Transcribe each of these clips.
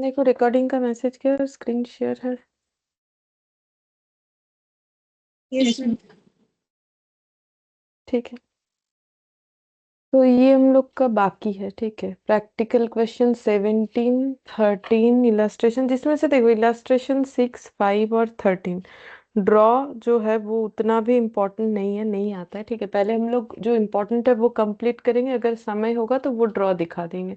देखो रिकॉर्डिंग का मैसेज क्या है, स्क्रीन शेयर है। Yes ma'am. ठीक है, तो ये हम लोग का बाकी है। ठीक है, प्रैक्टिकल क्वेश्चन 17, 13 इलास्ट्रेशन, जिसमें से देखो इलास्ट्रेशन 6, 5 और 13 ड्रॉ जो है वो उतना भी इम्पोर्टेंट नहीं है, नहीं आता है। ठीक है, पहले हम लोग जो इम्पोर्टेंट है वो कंप्लीट करेंगे, अगर समय होगा तो वो ड्रॉ दिखा देंगे।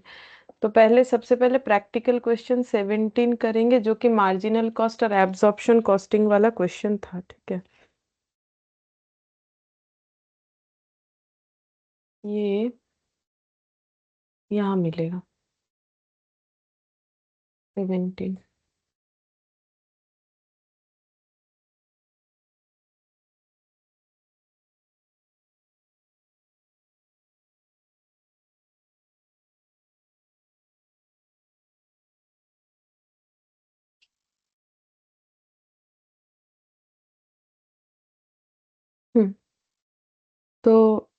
तो पहले सबसे पहले प्रैक्टिकल क्वेश्चन 17 करेंगे, जो कि मार्जिनल कॉस्ट और एब्जॉर्प्शन कॉस्टिंग वाला क्वेश्चन था। ठीक है, ये यहाँ मिलेगा 17। हम्म तो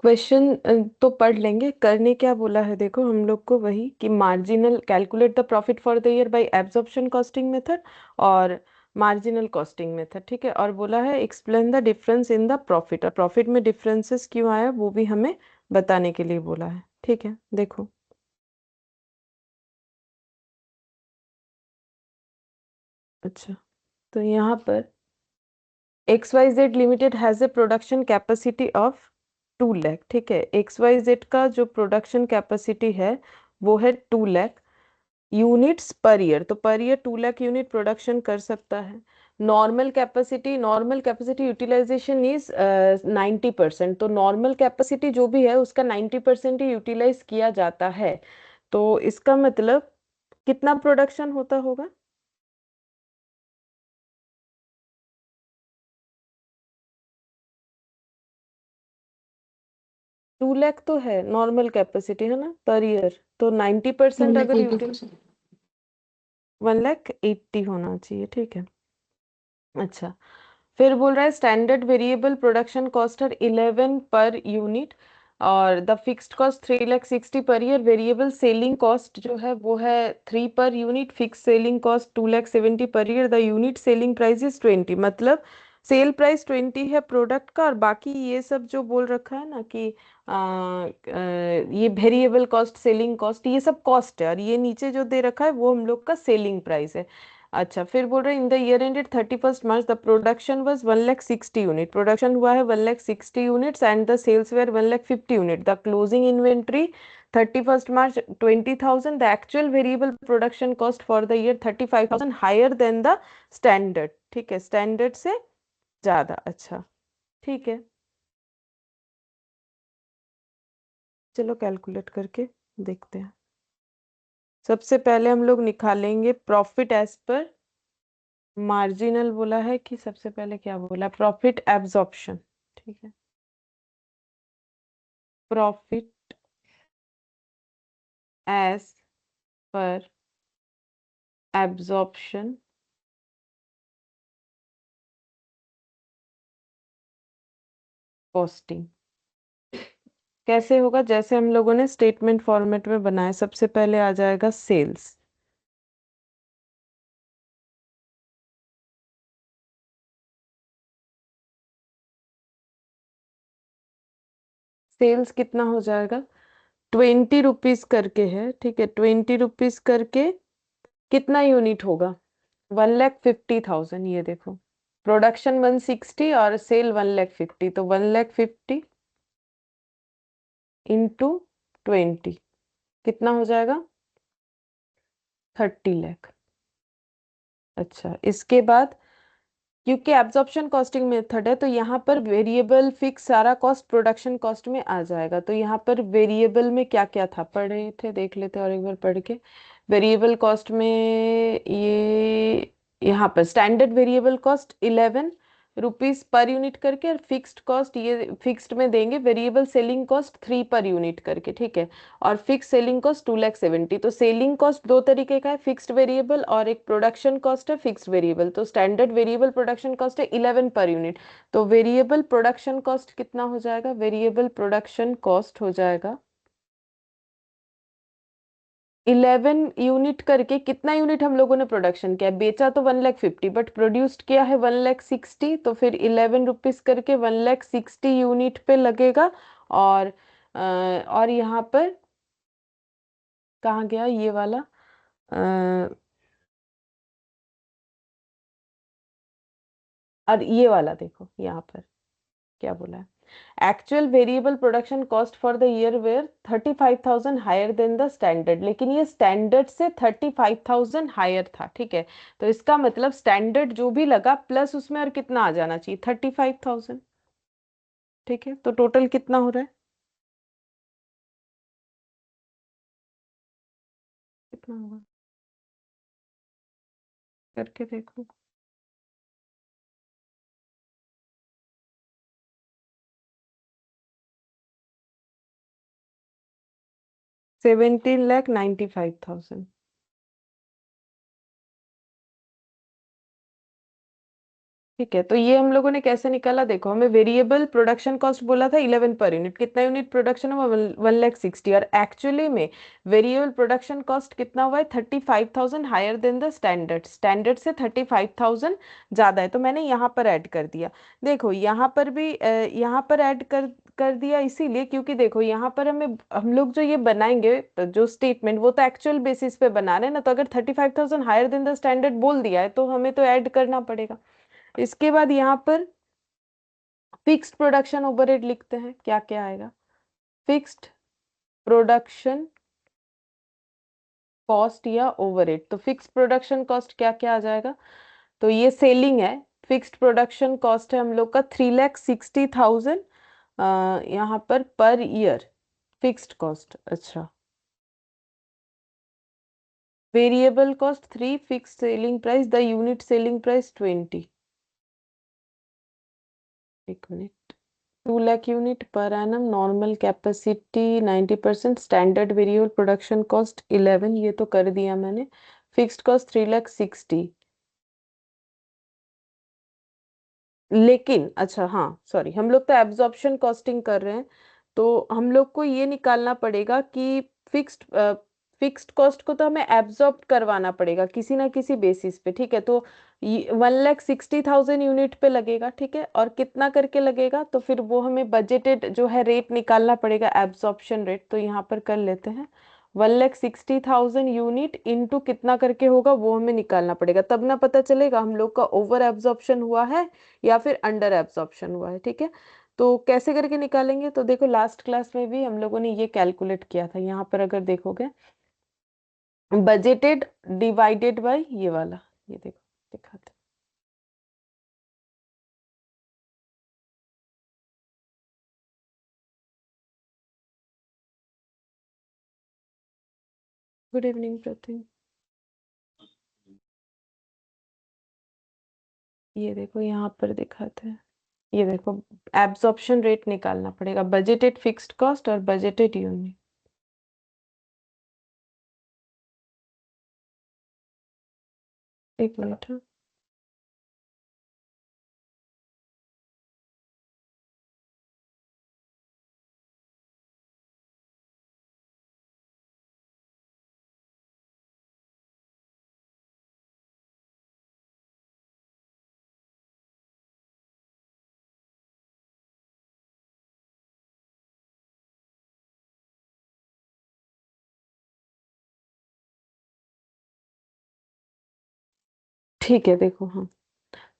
क्वेश्चन तो पढ़ लेंगे। करने क्या बोला है देखो हम लोग को, वही कि marginal calculate the profit for the year by absorption costing method और मार्जिनल कॉस्टिंग मेथड। ठीक है, और बोला है explain the difference in the profit, और प्रॉफिट में डिफरेंसेस क्यों आया वो भी हमें बताने के लिए बोला है। ठीक है, देखो। अच्छा, तो यहाँ पर XYZ limited has a production capacity of 2 lakh. ठीक है, XYZ का जो प्रोडक्शन कैपेसिटी है वो है 2 लाख यूनिट्स पर ईयर। तो per year 2 lakh unit production कर सकता है। Normal capacity utilization is 90%। तो नॉर्मल कैपेसिटी जो भी है उसका 90% ही यूटिलाइज किया जाता है। तो इसका मतलब कितना प्रोडक्शन होता होगा? 2 लाख तो है नॉर्मल कैपेसिटी, है ना, पर ईयर। तो 90% अगर यूटिल 1,80,000 होना चाहिए। ठीक है, अच्छा। फिर बोल रहा है स्टैंडर्ड वेरिएबल प्रोडक्शन कॉस्ट है 11 पर यूनिट और the fixed cost 3,60,000 per year. Variable selling cost जो है वो है 3 per unit. Fix selling cost 2,70,000 per year. The unit selling price is 20। मतलब सेल प्राइस 20 है प्रोडक्ट का, और बाकी ये सब जो बोल रखा है ना कि ये वेरिएबल कॉस्ट, सेलिंग कॉस्ट, ये सब कॉस्ट है, और ये नीचे जो दे रखा है वो हम लोग का सेलिंग प्राइस है। अच्छा, फिर बोल रहे हैं in the year ended 31 March the production was 1,60,000 unit. Production हुआ है 1,60,000 units and the sales were 1,50,000 unit. The closing inventory 31 March 20,000। The actual variable production cost for the year 35,000 higher than the standard. ठीक है, standard से ज्यादा। अच्छा, ठीक है, चलो कैलकुलेट करके देखते हैं। सबसे पहले हम लोग निकालेंगे प्रॉफिट एज पर मार्जिनल बोला है, कि सबसे पहले क्या बोला, प्रॉफिट एब्जॉर्प्शन। ठीक है, profit as per absorption costing कैसे होगा, जैसे हम लोगों ने स्टेटमेंट फॉर्मेट में बनाया। सबसे पहले आ जाएगा सेल्स। सेल्स कितना हो जाएगा, 20 रुपीज करके है। ठीक है, 20 रुपीज करके कितना यूनिट होगा, 1,50,000। ये देखो, प्रोडक्शन 160 और सेल 1,50,000, तो 1,50,000 इंटू 20 कितना हो जाएगा, 30 लाख। अच्छा, इसके बाद क्योंकि एब्जॉर्प्शन कॉस्टिंग मेथड है तो यहाँ पर वेरिएबल फिक्स सारा कॉस्ट प्रोडक्शन कॉस्ट में आ जाएगा। तो यहाँ पर वेरिएबल में क्या क्या था, पढ़े थे, देख लेते और एक बार पढ़ के। वेरिएबल कॉस्ट में ये यहाँ पर standard variable cost 11 rupees per unit करके, और फिक्स्ड कॉस्ट ये फिक्स्ड में देंगे, variable selling cost 3 per unit करके। ठीक है, और फिक्स सेलिंग कॉस्ट 2,70,000। तो सेलिंग कॉस्ट दो तरीके का है, फिक्स्ड वेरिएबल और एक प्रोडक्शन कॉस्ट है फिक्स्ड वेरिएबल। तो स्टैंडर्ड वेरिएबल प्रोडक्शन कॉस्ट है 11 पर यूनिट। तो वेरिएबल प्रोडक्शन कॉस्ट कितना हो जाएगा, वेरिएबल प्रोडक्शन कॉस्ट हो जाएगा 11 यूनिट करके कितना यूनिट हम लोगों ने प्रोडक्शन किया, बेचा तो 1,50,000 बट प्रोड्यूस्ड किया है 1,60,000, तो फिर 11 रुपीज करके 1,60,000 यूनिट पे लगेगा। और और यहाँ पर कहाँ गया ये वाला, और ये वाला देखो यहाँ पर क्या बोला है, actual variable production cost for the year were 35,000 higher than the standard, लेकिन ये स्टैंडर्ड से 35,000 हायर था, ठीक है। तो इसका मतलब स्टैंडर्ड जो भी लगा प्लस उसमें और कितना आ जाना चाहिए, 35,000, ठीक है। तो टोटल कितना हो रहा है, कितना होगा करके देखो। 17,95,000। ठीक है, तो ये हम लोगों ने कैसे निकाला, देखो हमें वेरिएबल प्रोडक्शन कॉस्ट बोला था 11 पर यूनिट, कितना यूनिट प्रोडक्शन हुआ 1,60,000, और एक्चुअली में वेरिएबल प्रोडक्शन कॉस्ट कितना हुआ है 35,000 higher than the standard, standard से 35,000 ज्यादा है, तो मैंने यहाँ पर ऐड कर दिया। देखो यहाँ पर भी यहाँ पर ऐड कर दिया इसीलिए क्योंकि देखो यहाँ पर हमें, हम लोग जो ये बनाएंगे तो जो स्टेटमेंट वो तो एक्चुअल बेसिस पे बना रहे हैं ना, तो अगर 35,000 हायर देन द स्टैंडर्ड बोल दिया है तो हमें तो ऐड करना पड़ेगा। इसके बाद यहाँ पर फिक्स्ड प्रोडक्शन ओवरहेड लिखते हैं, क्या क्या आएगा, फिक्स्ड प्रोडक्शन कॉस्ट या ओवरहेड, तो फिक्स्ड प्रोडक्शन कॉस्ट क्या क्या आ जाएगा, तो ये सेलिंग है, फिक्स्ड प्रोडक्शन कॉस्ट है हम लोग का 3,60,000 यहाँ पर ईयर फिक्स्ड कॉस्ट। अच्छा, variable cost 3, fixed selling price the unit selling price 20, एक minute, 2 lakh unit per annum, normal capacity 90%, standard variable production cost 11, ये तो कर दिया मैंने, फिक्स्ड कॉस्ट 3,60,000। लेकिन अच्छा हाँ सॉरी, हम लोग तो एब्जॉर्प्शन कॉस्टिंग कर रहे हैं, तो हम लोग को ये निकालना पड़ेगा कि फिक्स्ड फिक्स्ड कॉस्ट को तो हमें एब्जॉर्ब करवाना पड़ेगा किसी ना किसी बेसिस पे, ठीक है। तो 1,60,000 यूनिट पे लगेगा, ठीक है, और कितना करके लगेगा, तो फिर वो हमें बजटेड जो है रेट निकालना पड़ेगा, एब्जॉर्प्शन रेट, तो यहाँ पर कर लेते हैं 1,60,000 यूनिट इंटू कितना करके होगा वो हमें निकालना पड़ेगा, तब ना पता चलेगा हम लोग का ओवर एब्जॉर्प्शन हुआ है या फिर अंडर एब्जॉर्प्शन हुआ है, ठीक है। तो कैसे करके निकालेंगे, तो देखो लास्ट क्लास में भी हम लोगों ने ये कैलकुलेट किया था, यहाँ पर अगर देखोगे बजटेड डिवाइडेड बाय ये वाला, ये देखो दिखाते, गुड इवनिंग प्रतिम, ये देखो यहाँ पर दिखाते हैं, ये देखो एब्जॉर्प्शन रेट निकालना पड़ेगा, बजटेड फिक्स्ड कॉस्ट और बजटेड यूनिट, एक मिनट हाँ। ठीक है देखो हाँ,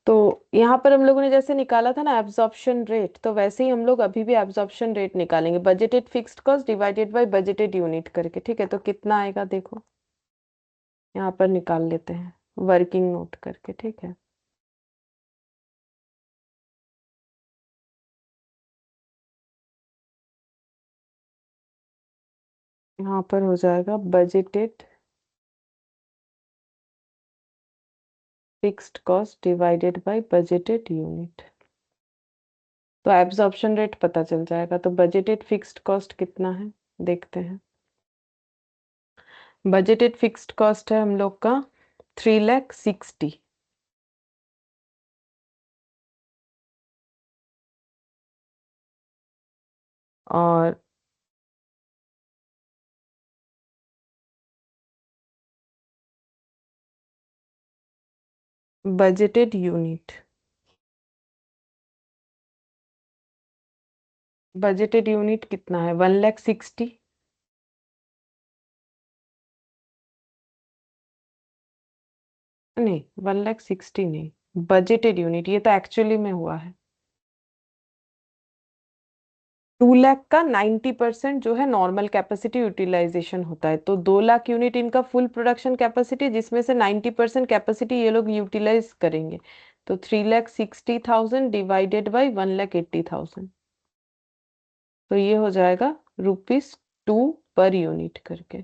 तो यहाँ पर हम लोगों ने जैसे निकाला था ना एब्जॉर्प्शन रेट, तो वैसे ही हम लोग अभी भी एब्जॉर्प्शन रेट निकालेंगे, budgeted fixed cost divided bye budgeted unit करके, ठीक है। तो कितना आएगा देखो, यहाँ पर निकाल लेते हैं वर्किंग नोट करके, ठीक है। यहाँ पर हो जाएगा budgeted fixed cost divided bye budgeted unit, तो एब्जॉर्प्शन रेट पता चल जाएगा, तो बजटेड फिक्स्ड कॉस्ट कितना है देखते हैं, बजटेड फिक्स्ड कॉस्ट है हम लोग का 3,60,000, और बजटेड यूनिट, बजटेड यूनिट कितना है? 1,60,000। नहीं, 1,60,000 नहीं, बजटेड यूनिट, ये तो एक्चुअली में हुआ है। 2 लाख का 90% जो है नॉर्मल कैपेसिटी यूटिलाइजेशन होता है, तो 2 लाख यूनिट इनका फुल प्रोडक्शन कैपेसिटी, जिसमें से 90% कैपेसिटी ये लोग यूटिलाइज करेंगे। तो 3,60,000 डिवाइडेड बाई 1,80,000, तो ये हो जाएगा ₹2 पर यूनिट करके।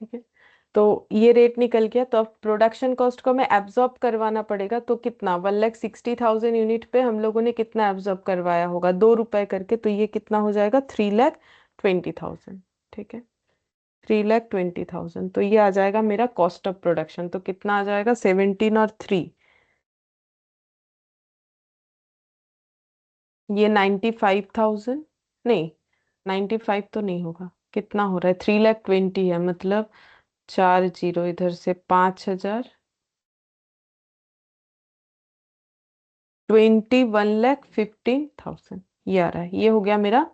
ठीक है, तो ये रेट निकल गया। तो अब प्रोडक्शन कॉस्ट को हमें एब्जॉर्ब करवाना पड़ेगा, तो कितना? 1,60,000 यूनिट पे हम लोगों ने कितना एब्जॉर्ब करवाया होगा? ₹2 करके, तो ये कितना हो जाएगा? 3,20,000। ठीक है, 3,20,000, तो ये आ जाएगा मेरा कॉस्ट ऑफ प्रोडक्शन। तो कितना आ जाएगा? 17 और 3, ये 95,000। नहीं, 95 तो नहीं होगा, कितना हो रहा है? 3,20,000 है, मतलब 4 जीरो इधर से, 5,000, 21,15,000, ये आ रहा है। ये हो गया मेरा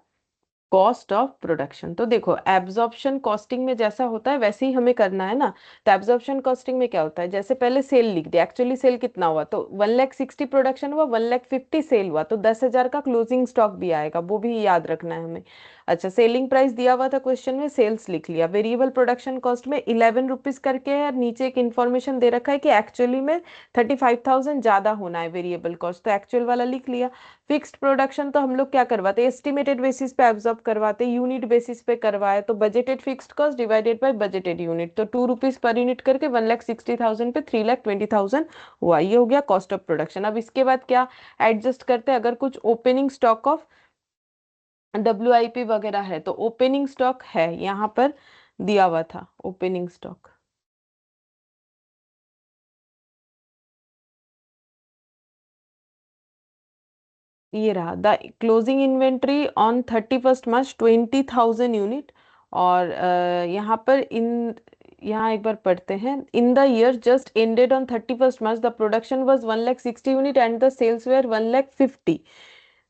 कॉस्ट ऑफ प्रोडक्शन। तो देखो, एब्जॉर्प्शन कॉस्टिंग में जैसा होता है वैसे ही हमें करना है ना। तो एब्जॉर्प्शन कॉस्टिंग में क्या होता है? जैसे पहले सेल लिख दिया, एक्चुअली सेल कितना हुआ? तो 1,60,000 प्रोडक्शन हुआ, 1,50,000 सेल हुआ, तो 10,000 का क्लोजिंग स्टॉक भी आएगा, वो भी याद रखना है हमें। अच्छा, सेलिंग प्राइस दिया हुआ था क्वेश्चन में, सेल्स लिख लिया। वेरिएबल प्रोडक्शन कॉस्ट में 11 रुपीज करके है, और नीचे एक इन्फॉर्मेशन दे रखा है कि एक्चुअली में 35,000 ज्यादा होना है वेरिएबल कॉस्ट, तो एक्चुअल वाला लिख लिया। फिक्स्ड प्रोडक्शन तो हम लोग क्या करवाते हैं? एस्टिमेटेड बेसिस पे एब्जॉर्ब करवाते हैं, यूनिट बेसिस पे करवाए, तो budgeted fixed cost divided bye budgeted unit, तो ₹2 पर यूनिट करके 1,60,000 पे 3,20,000 हुआ। ये हो गया कॉस्ट ऑफ प्रोडक्शन। अब इसके बाद क्या एडजस्ट करते हैं? अगर कुछ ओपनिंग स्टॉक ऑफ WIP वगैरह है, तो ओपनिंग स्टॉक है यहाँ पर दिया हुआ था, ओपनिंग स्टॉक ये रहा। The closing inventory on 31 March 20,000 unit. और यहाँ पर यहाँ एक बार पढ़ते हैं। In the year just ended on 31 March the production was 1,60,000 unit and the sales were 1,50,000।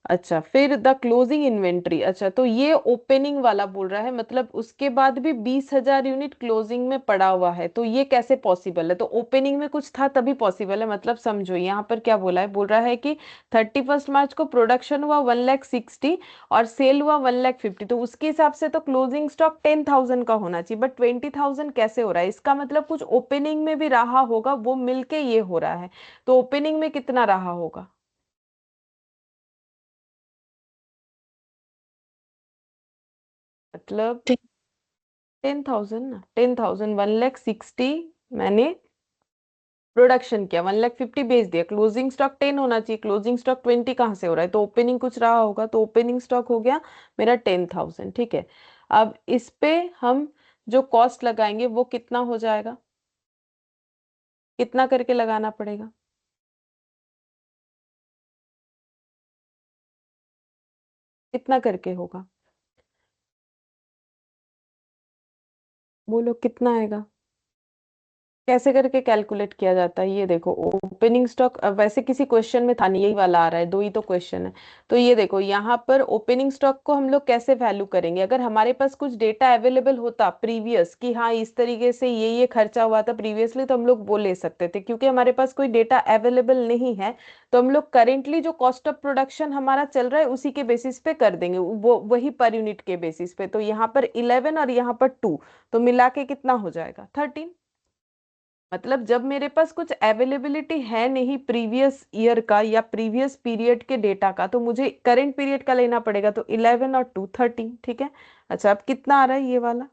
अच्छा, फिर द क्लोजिंग इन्वेंट्री, अच्छा तो ये ओपनिंग वाला बोल रहा है, मतलब उसके बाद भी 20,000 यूनिट क्लोजिंग में पड़ा हुआ है, तो ये कैसे पॉसिबल है? तो ओपनिंग में कुछ था तभी पॉसिबल है। मतलब समझो, यहाँ पर क्या बोला है? बोल रहा है कि 31 मार्च को प्रोडक्शन हुआ 1,60,000 और सेल हुआ 1,50,000, तो उसके हिसाब से तो क्लोजिंग स्टॉक 10,000 का होना चाहिए, बट 20,000 कैसे हो रहा है? इसका मतलब कुछ ओपनिंग में भी रहा होगा, वो मिलके ये हो रहा है। तो ओपनिंग में कितना रहा होगा? मतलब 10,000 ना, 10,000, 1,60,000 मैंने प्रोडक्शन किया, 1,50,000 बेच दिया, क्लोजिंग स्टॉक 10 होना चाहिए, क्लोजिंग स्टॉक 20 कहाँ से हो रहा है? तो ओपनिंग कुछ रहा होगा, तो ओपनिंग स्टॉक हो गया मेरा 10,000। ठीक है, अब इस पे हम जो कॉस्ट लगाएंगे वो कितना हो जाएगा? कितना करके लगाना पड़ेगा? कितना करके होगा? बोलो कितना आएगा? कैसे करके कैलकुलेट किया जाता है? ये देखो, ओपनिंग स्टॉक वैसे किसी क्वेश्चन में था नहीं, यही वाला आ रहा है, दो ही तो क्वेश्चन है। तो ये देखो, यहाँ पर ओपनिंग स्टॉक को हम लोग कैसे वैल्यू करेंगे? अगर हमारे पास कुछ डेटा अवेलेबल होता प्रीवियस कि हाँ इस तरीके से ये खर्चा हुआ था प्रीवियसली, तो हम लोग वो ले सकते थे। क्योंकि हमारे पास कोई डेटा अवेलेबल नहीं है, तो हम लोग करेंटली जो कॉस्ट ऑफ प्रोडक्शन हमारा चल रहा है उसी के बेसिस पे कर देंगे, वो वही पर यूनिट के बेसिस पे। तो यहाँ पर 11 और यहाँ पर 2, तो मिला के कितना हो जाएगा? 13। मतलब जब मेरे पास कुछ अवेलेबिलिटी है नहीं प्रीवियस ईयर का या प्रीवियस पीरियड के डेटा का, तो मुझे करंट पीरियड का लेना पड़ेगा, तो 11 और 2 13। ठीक है, अच्छा अब कितना आ रहा है ये वाला?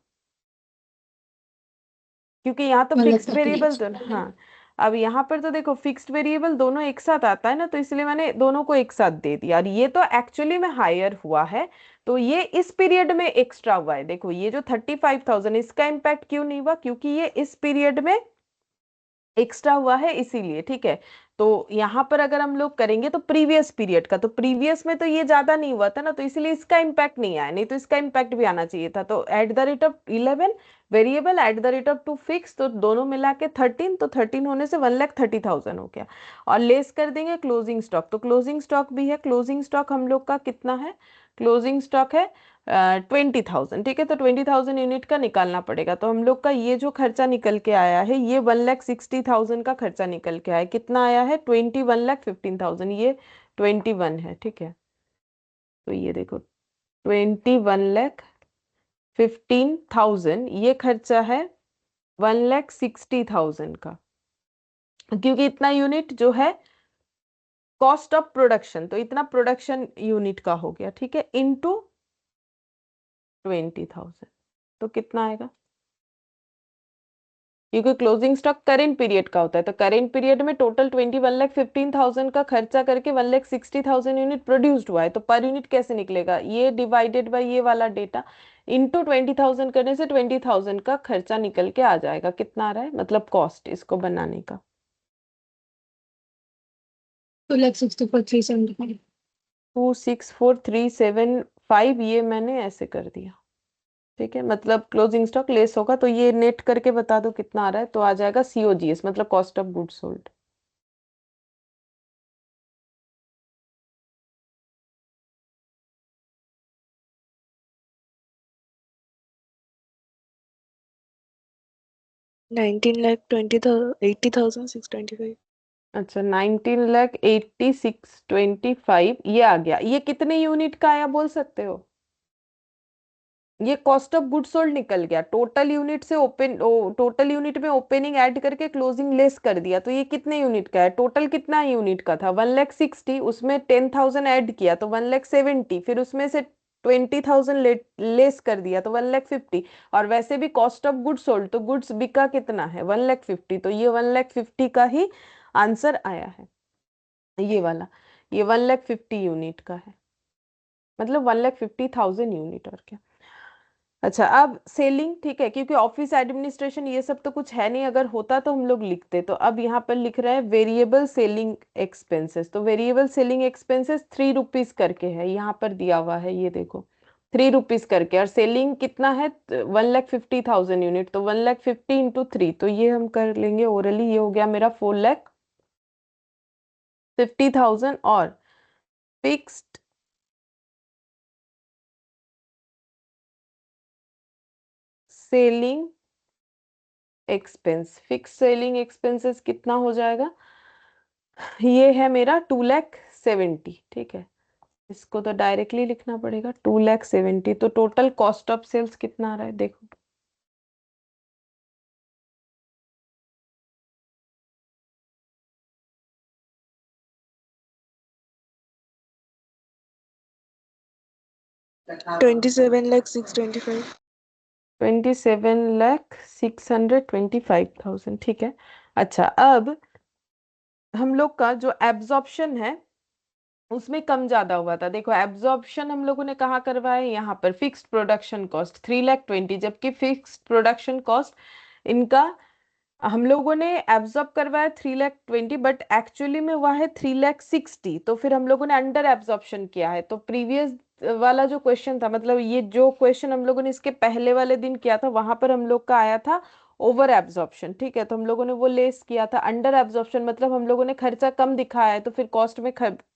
क्योंकि यहाँ तो मतलब फिक्स्ड वेरिएबल 38। तो हाँ, अब यहाँ पर तो देखो फिक्स्ड वेरिएबल दोनों एक साथ आता है ना, तो इसलिए मैंने दोनों को एक साथ दे दिया। और ये तो एक्चुअली में हायर हुआ है, तो ये इस पीरियड में एक्स्ट्रा हुआ है। देखो ये जो 35,000, इसका इम्पैक्ट क्यों नहीं हुआ? क्योंकि ये इस पीरियड में एक्स्ट्रा हुआ है, इसीलिए। ठीक है, तो यहाँ पर अगर हम लोग करेंगे तो प्रीवियस पीरियड का, तो प्रीवियस में तो ये ज्यादा नहीं हुआ था ना, तो इसलिए इसका इम्पैक्ट नहीं आया, नहीं तो इसका इम्पैक्ट भी आना चाहिए था। तो at the rate of 11 variable at the rate of two fix, तो दोनों मिला के 13, तो 13 होने से 1,30,000 हो गया। और लेस कर देंगे क्लोजिंग स्टॉक, तो क्लोजिंग स्टॉक भी है, क्लोजिंग स्टॉक हम लोग का कितना है, क्लोजिंग स्टॉक है 20,000, ठीक है। तो 20,000 यूनिट का निकालना पड़ेगा। तो हम लोग का ये जो खर्चा निकल के आया है, ये 1,60,000 का खर्चा निकल के आया, कितना आया है, 21,15,000, ये 21 है, ठीक है। तो ये देखो 21,15,000 ये खर्चा है 1,60,000 का, क्योंकि इतना यूनिट जो है कॉस्ट ऑफ प्रोडक्शन, तो इतना प्रोडक्शन यूनिट का हो गया, ठीक है, इनटू 20,000, तो कितना आएगा, क्योंकि क्लोजिंग स्टॉक करेंट पीरियड का होता है, तो करेंट पीरियड में टोटल 21,15,000 का खर्चा करके 1,60,000 यूनिट प्रोड्यूस्ड हुआ है, तो पर यूनिट कैसे निकलेगा, ये डिवाइडेड बाय ये वाला डेटा इंटू 20,000 करने से 20,000 का खर्चा निकल के आ जाएगा, कितना आ रहा है, मतलब कॉस्ट इसको बनाने का 2,64,375। 264,375, ये मैंने ऐसे कर दिया, ठीक है। मतलब क्लोजिंग स्टॉक लेस होगा, तो ये नेट करके बता दो कितना आ रहा है, तो आ जाएगा COGS, मतलब कॉस्ट ऑफ गुड्स सोल्ड। $19,20,000 $80,625। अच्छा, 19,80,625 ये आ गया। ये कितने यूनिट का आया बोल सकते हो, ये कॉस्ट ऑफ गुड सोल्ड निकल गया, टोटल यूनिट से ओपन, टोटल यूनिट में ओपनिंग ऐड करके क्लोजिंग लेस कर दिया, तो ये कितने यूनिट का है, टोटल कितना यूनिट का था 1,60,000, उसमें 10,000 ऐड किया तो 1,70,000, फिर उसमें से 20,000 लेस कर दिया तो 1,50,000, और वैसे भी कॉस्ट ऑफ गुड सोल्ड, तो गुड्स बिका कितना है 1,50,000, तो ये 1,50,000 का ही आंसर आया है, ये वाला, ये 1,50,000 यूनिट का है, मतलब 1,50,000 यूनिट, और क्या। अच्छा, अब सेलिंग, ठीक है, क्योंकि ऑफिस एडमिनिस्ट्रेशन ये सब तो कुछ है नहीं, अगर होता तो हम लोग लिखते, तो अब यहाँ पर लिख रहे हैं वेरिएबल सेलिंग एक्सपेंसेस, तो वेरिएबल सेलिंग एक्सपेंसेस 3 रुपीज करके है, यहाँ पर दिया हुआ है, ये देखो 3 रुपीज करके, और सेलिंग कितना है 1,50,000 यूनिट, तो 1,50,000 इंटू 3, तो ये हम कर लेंगे ओरली, ये हो गया मेरा 4,50,000, और fixed selling expense, fix selling expenses कितना हो जाएगा, ये है मेरा 2,70,000, ठीक है। इसको तो डायरेक्टली लिखना पड़ेगा 2,70,000, तो टोटल कॉस्ट ऑफ सेल्स कितना आ रहा है देखो, $27,625। 27,625,000, ठीक है। अच्छा, अब हम लोग का जो एब्जॉर्प्शन है उसमें कम ज्यादा हुआ था, देखो एब्जॉर्प्शन हम लोगों ने कहाँ करवाया है, यहाँ पर फिक्स्ड प्रोडक्शन कॉस्ट 3,20,000, जबकि फिक्स्ड प्रोडक्शन कॉस्ट इनका हम लोगों ने एब्जॉर्ब करवाया 3,20,000, बट एक्चुअली में हुआ है 3,60,000, तो फिर हम लोगों ने अंडर एब्जॉर्प्शन किया है, तो प्रीवियस वाला जो क्वेश्चन था, मतलब ये जो क्वेश्चन हम लोगों ने इसके पहले वाले दिन किया था, वहां पर हम लोग का आया था ओवर एब्जॉर्प्शन, ठीक है, तो हम लोगों ने वो लेस किया था। अंडर एब्जॉर्प्शन मतलब हम लोगों ने खर्चा कम दिखाया है, तो फिर कॉस्ट में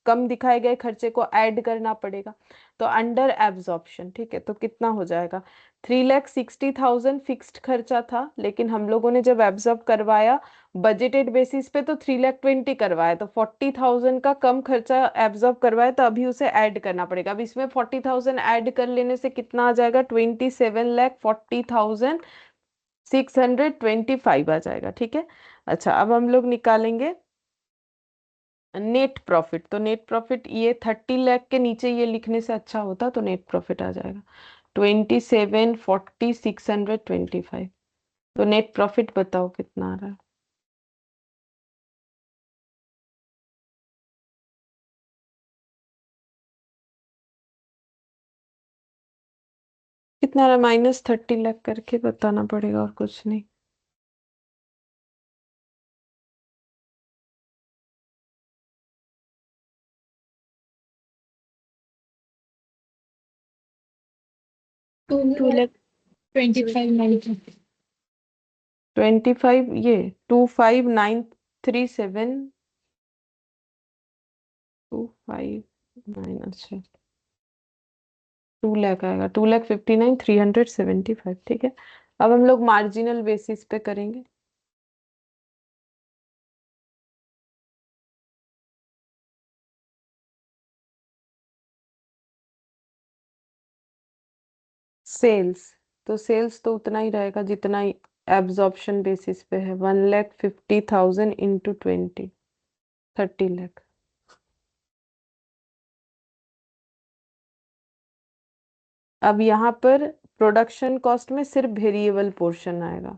कम दिखाए गए खर्चे को ऐड करना पड़ेगा, तो अंडर एब्जॉर्प्शन, ठीक है। तो कितना हो जाएगा, 3,60,000 फिक्स्ड खर्चा था, लेकिन हम लोगों ने जब एब्जॉर्ब करवाया बजटेड बेसिस पे तो 3,20,000 करवाया, तो 40,000 का कम खर्चा एब्जॉर्ब करवाया, तो अभी उसे ऐड करना पड़ेगा। अब इसमें 40,000 ऐड कर लेने से कितना आ जाएगा, 27,40,625 आ जाएगा, ठीक है। अच्छा, अब हम लोग निकालेंगे नेट प्रॉफिट, तो नेट प्रॉफिट ये 30 लाख के नीचे ये लिखने से अच्छा होता, तो नेट प्रॉफिट आ जाएगा 27,40,625, तो नेट प्रॉफिट बताओ कितना आ रहा है, कितना आ रहा है, -30 लाख करके बताना पड़ेगा और कुछ नहीं। $2,25,950। 25 ये 25937 259 अच्छा 2 लाख आएगा 2,59,375 ठीक है। अब हम लोग मार्जिनल बेसिस पे करेंगे। सेल्स तो सेल्स तो उतना ही रहेगा जितना एब्जॉर्प्शन बेसिस पे है 1,50,000 इंटू 20 30 लाख। अब यहाँ पर प्रोडक्शन कॉस्ट में सिर्फ वेरिएबल पोर्शन आएगा।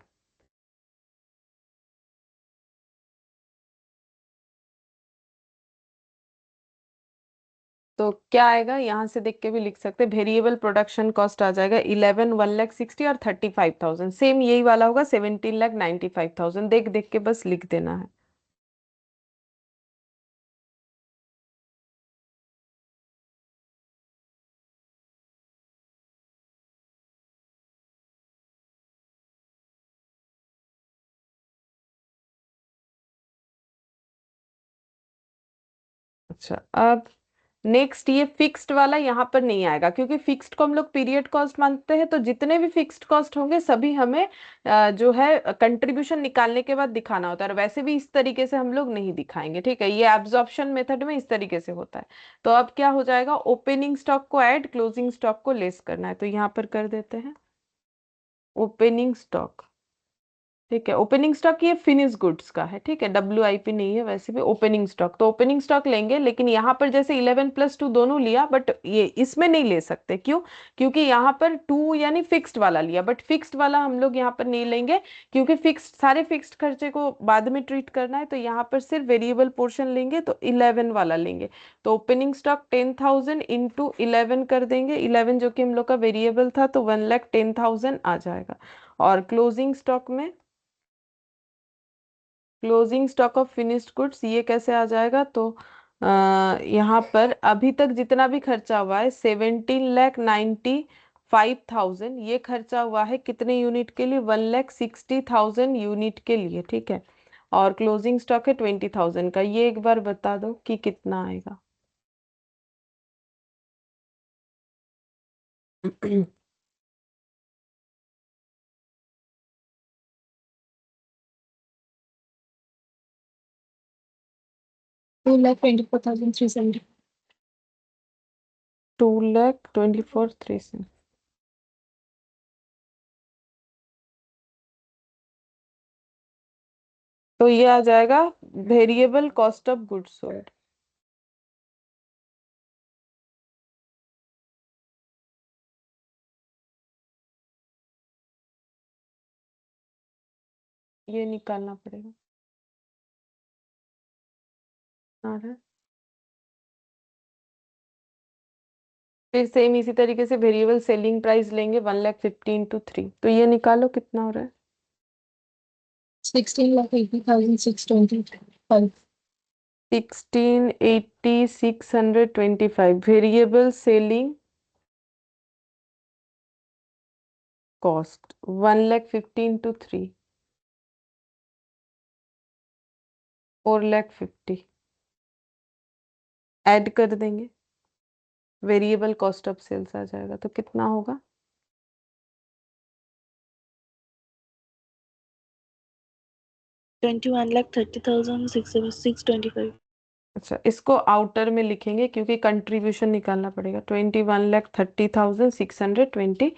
तो क्या आएगा यहाँ से देख के भी लिख सकते हैं, वेरिएबल प्रोडक्शन कॉस्ट आ जाएगा 11 1,60,000 और 35,000 सेम यही वाला होगा 17,95,000 देख देख के बस लिख देना है। अच्छा अब नेक्स्ट ये फिक्स्ड वाला यहाँ पर नहीं आएगा क्योंकि फिक्स्ड को हम लोग पीरियड कॉस्ट मानते हैं, तो जितने भी फिक्स्ड कॉस्ट होंगे सभी हमें जो है कंट्रीब्यूशन निकालने के बाद दिखाना होता है, और वैसे भी इस तरीके से हम लोग नहीं दिखाएंगे, ठीक है। ये एब्जॉर्प्शन मेथड में इस तरीके से होता है। तो अब क्या हो जाएगा, ओपनिंग स्टॉक को ऐड क्लोजिंग स्टॉक को लेस करना है, तो यहाँ पर कर देते हैं ओपनिंग स्टॉक। ठीक है, ओपनिंग स्टॉक ये फिनिश गुड्स का है, ठीक है, WIP नहीं है वैसे भी। ओपनिंग स्टॉक तो ओपनिंग स्टॉक लेंगे, लेकिन यहाँ पर जैसे 11+2 दोनों लिया, बट ये इसमें नहीं ले सकते, क्यों? क्योंकि यहाँ पर 2 यानी फिक्स्ड वाला लिया, बट फिक्स्ड वाला हम लोग यहाँ पर नहीं लेंगे क्योंकि फिक्स्ड सारे फिक्स्ड खर्चे को बाद में ट्रीट करना है, तो यहाँ पर सिर्फ वेरिएबल पोर्शन लेंगे, तो 11 वाला लेंगे। तो ओपनिंग स्टॉक 10,000 इंटू 11 कर देंगे, 11 जो कि हम लोग का वेरिएबल था, तो 1,10,000 आ जाएगा। और क्लोजिंग स्टॉक में closing stock of finished goods ये कैसे आ जाएगा, तो यहाँ पर अभी तक जितना भी खर्चा हुआ है 17,95,000 ये खर्चा हुआ है कितने यूनिट के लिए, 1,60,000 यूनिट के लिए, ठीक है। और क्लोजिंग स्टॉक है 20,000 का, ये एक बार बता दो कि कितना आएगा। 2,24,370. 2,24,300 तो ये आ जाएगा variable cost of goods sold. ये निकालना पड़ेगा। आ रहा है। फिर सेम इसी तरीके से वेरिएबल सेलिंग प्राइस लेंगे 1,50,000 इंटू 3, तो ये निकालो कितना हो रहा है। 16,80,625. 16,80,625 variable selling cost 1,50,000 into 3 4,50,000 add कर देंगे, वेरिएबल कॉस्ट ऑफ सेल्स आ जाएगा, तो कितना होगा। 21,30,625. अच्छा इसको आउटर में लिखेंगे क्योंकि कंट्रीब्यूशन निकालना पड़ेगा, 21,30,625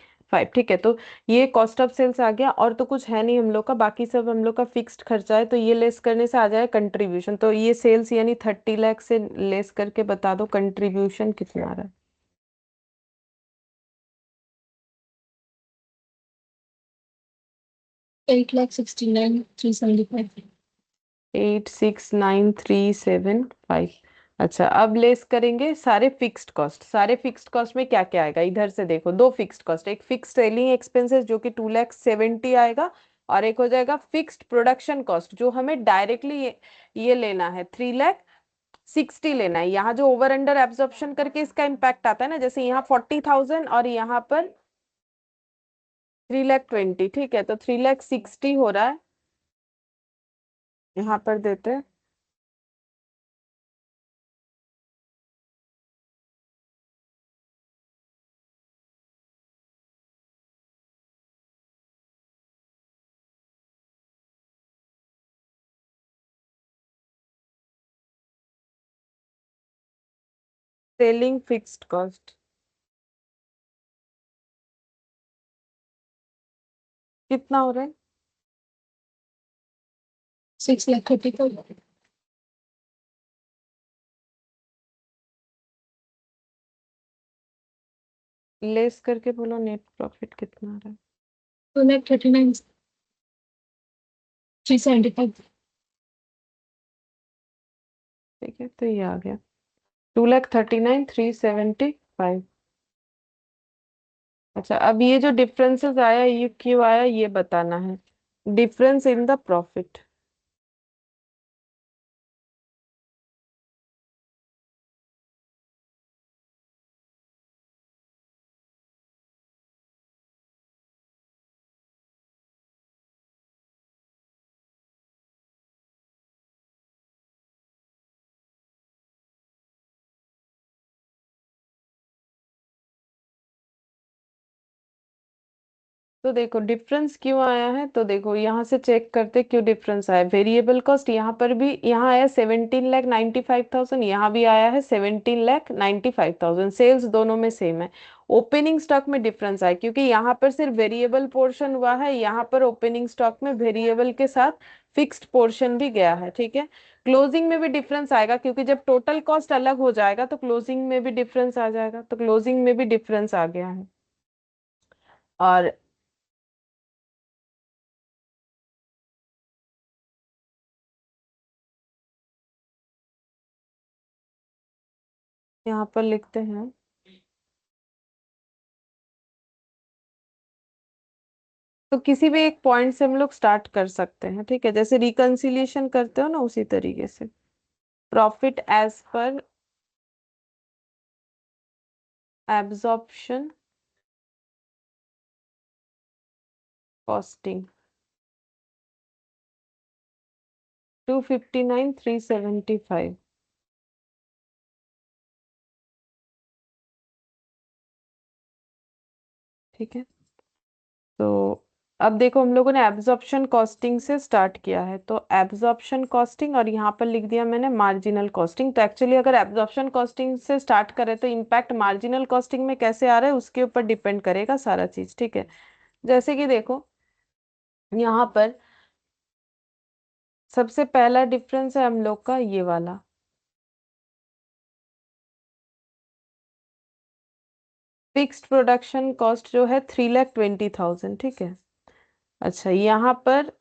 ठीक है। तो ये कॉस्ट ऑफ सेल्स आ गया, और तो कुछ है नहीं हम लोग का, बाकी सब हम लोग का फिक्स्ड खर्चा है, तो ये लेस करने से आ जाए कंट्रीब्यूशन। तो ये सेल्स यानी 30 लाख से लेस करके बता दो कंट्रीब्यूशन कितना आ रहा है। 8,69,375. 869375 अच्छा अब लेस करेंगे सारे फिक्स्ड कॉस्ट। सारे फिक्स्ड कॉस्ट में क्या क्या आएगा, इधर से देखो, दो फिक्स्ड कॉस्ट, एक फिक्स्ड सेलिंग एक्सपेंसेस जो कि 2,70,000 आएगा, और एक हो जाएगा फिक्स्ड प्रोडक्शन कॉस्ट जो हमें डायरेक्टली ये लेना है 3,60,000 लेना है। यहाँ जो ओवर अंडर एब्जॉर्प्शन करके इसका इम्पैक्ट आता है ना, जैसे यहाँ 40,000 और यहाँ पर 3,20,000, ठीक है, तो 3,60,000 हो रहा है। यहाँ पर देते हैं सेलिंग फिक्स्ड कॉस्ट कितना हो रहा है? 6,35,000। लेस करके बोलो नेट प्रॉफिट कितना आ रहा है? 2,39,375। ठीक है, तो ये आ गया 2,39,375। अच्छा, अब ये जो डिफरेंसेस आया ये क्यों आया ये बताना है। Difference in the profit. तो देखो डिफरेंस क्यों आया है, तो देखो यहाँ से चेक करते क्यों डिफरेंस आया। वेरिएबल कॉस्ट यहाँ पर भी, यहाँ आया 17,95,000, यहाँ भी आया है 17,95,000। सेल्स दोनों में सेम है। ओपनिंग स्टॉक में डिफरेंस आया क्योंकि यहाँ पर सिर्फ वेरिएबल पोर्शन हुआ है, यहाँ पर ओपनिंग स्टॉक में वेरिएबल के साथ फिक्स्ड पोर्शन भी गया है। ठीक है, क्लोजिंग में भी डिफरेंस आएगा क्योंकि जब टोटल कॉस्ट अलग हो जाएगा तो क्लोजिंग में भी डिफरेंस आ जाएगा, तो क्लोजिंग में भी डिफरेंस आ गया है। और यहाँ पर लिखते हैं, तो किसी भी एक पॉइंट से हम लोग स्टार्ट कर सकते हैं। ठीक है, जैसे रिकंसिलिएशन करते हो ना उसी तरीके से। Profit as per absorption costing 259,375। ठीक है, तो अब देखो हम लोगों ने एब्जॉर्प्शन कॉस्टिंग से स्टार्ट किया है, तो एब्जॉर्प्शन कॉस्टिंग और यहाँ पर लिख दिया मैंने मार्जिनल कॉस्टिंग। तो एक्चुअली अगर एब्जॉर्प्शन कॉस्टिंग से स्टार्ट करें तो इम्पैक्ट मार्जिनल कॉस्टिंग में कैसे आ रहा है उसके ऊपर डिपेंड करेगा सारा चीज। ठीक है, जैसे कि देखो यहाँ पर सबसे पहला डिफरेंस है हम लोग का ये वाला, फिक्स्ड प्रोडक्शन कॉस्ट जो है 3,20,000। ठीक है, अच्छा यहाँ पर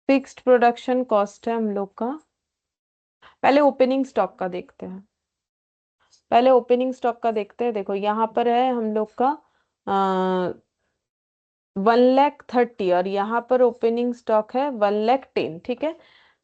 फिक्स्ड प्रोडक्शन कॉस्ट है हम लोग का, पहले ओपनिंग स्टॉक का देखते हैं। पहले ओपनिंग स्टॉक का देखते हैं। देखो यहाँ पर है हम लोग का 1,30,000 और यहाँ पर ओपनिंग स्टॉक है 1,10,000। ठीक है,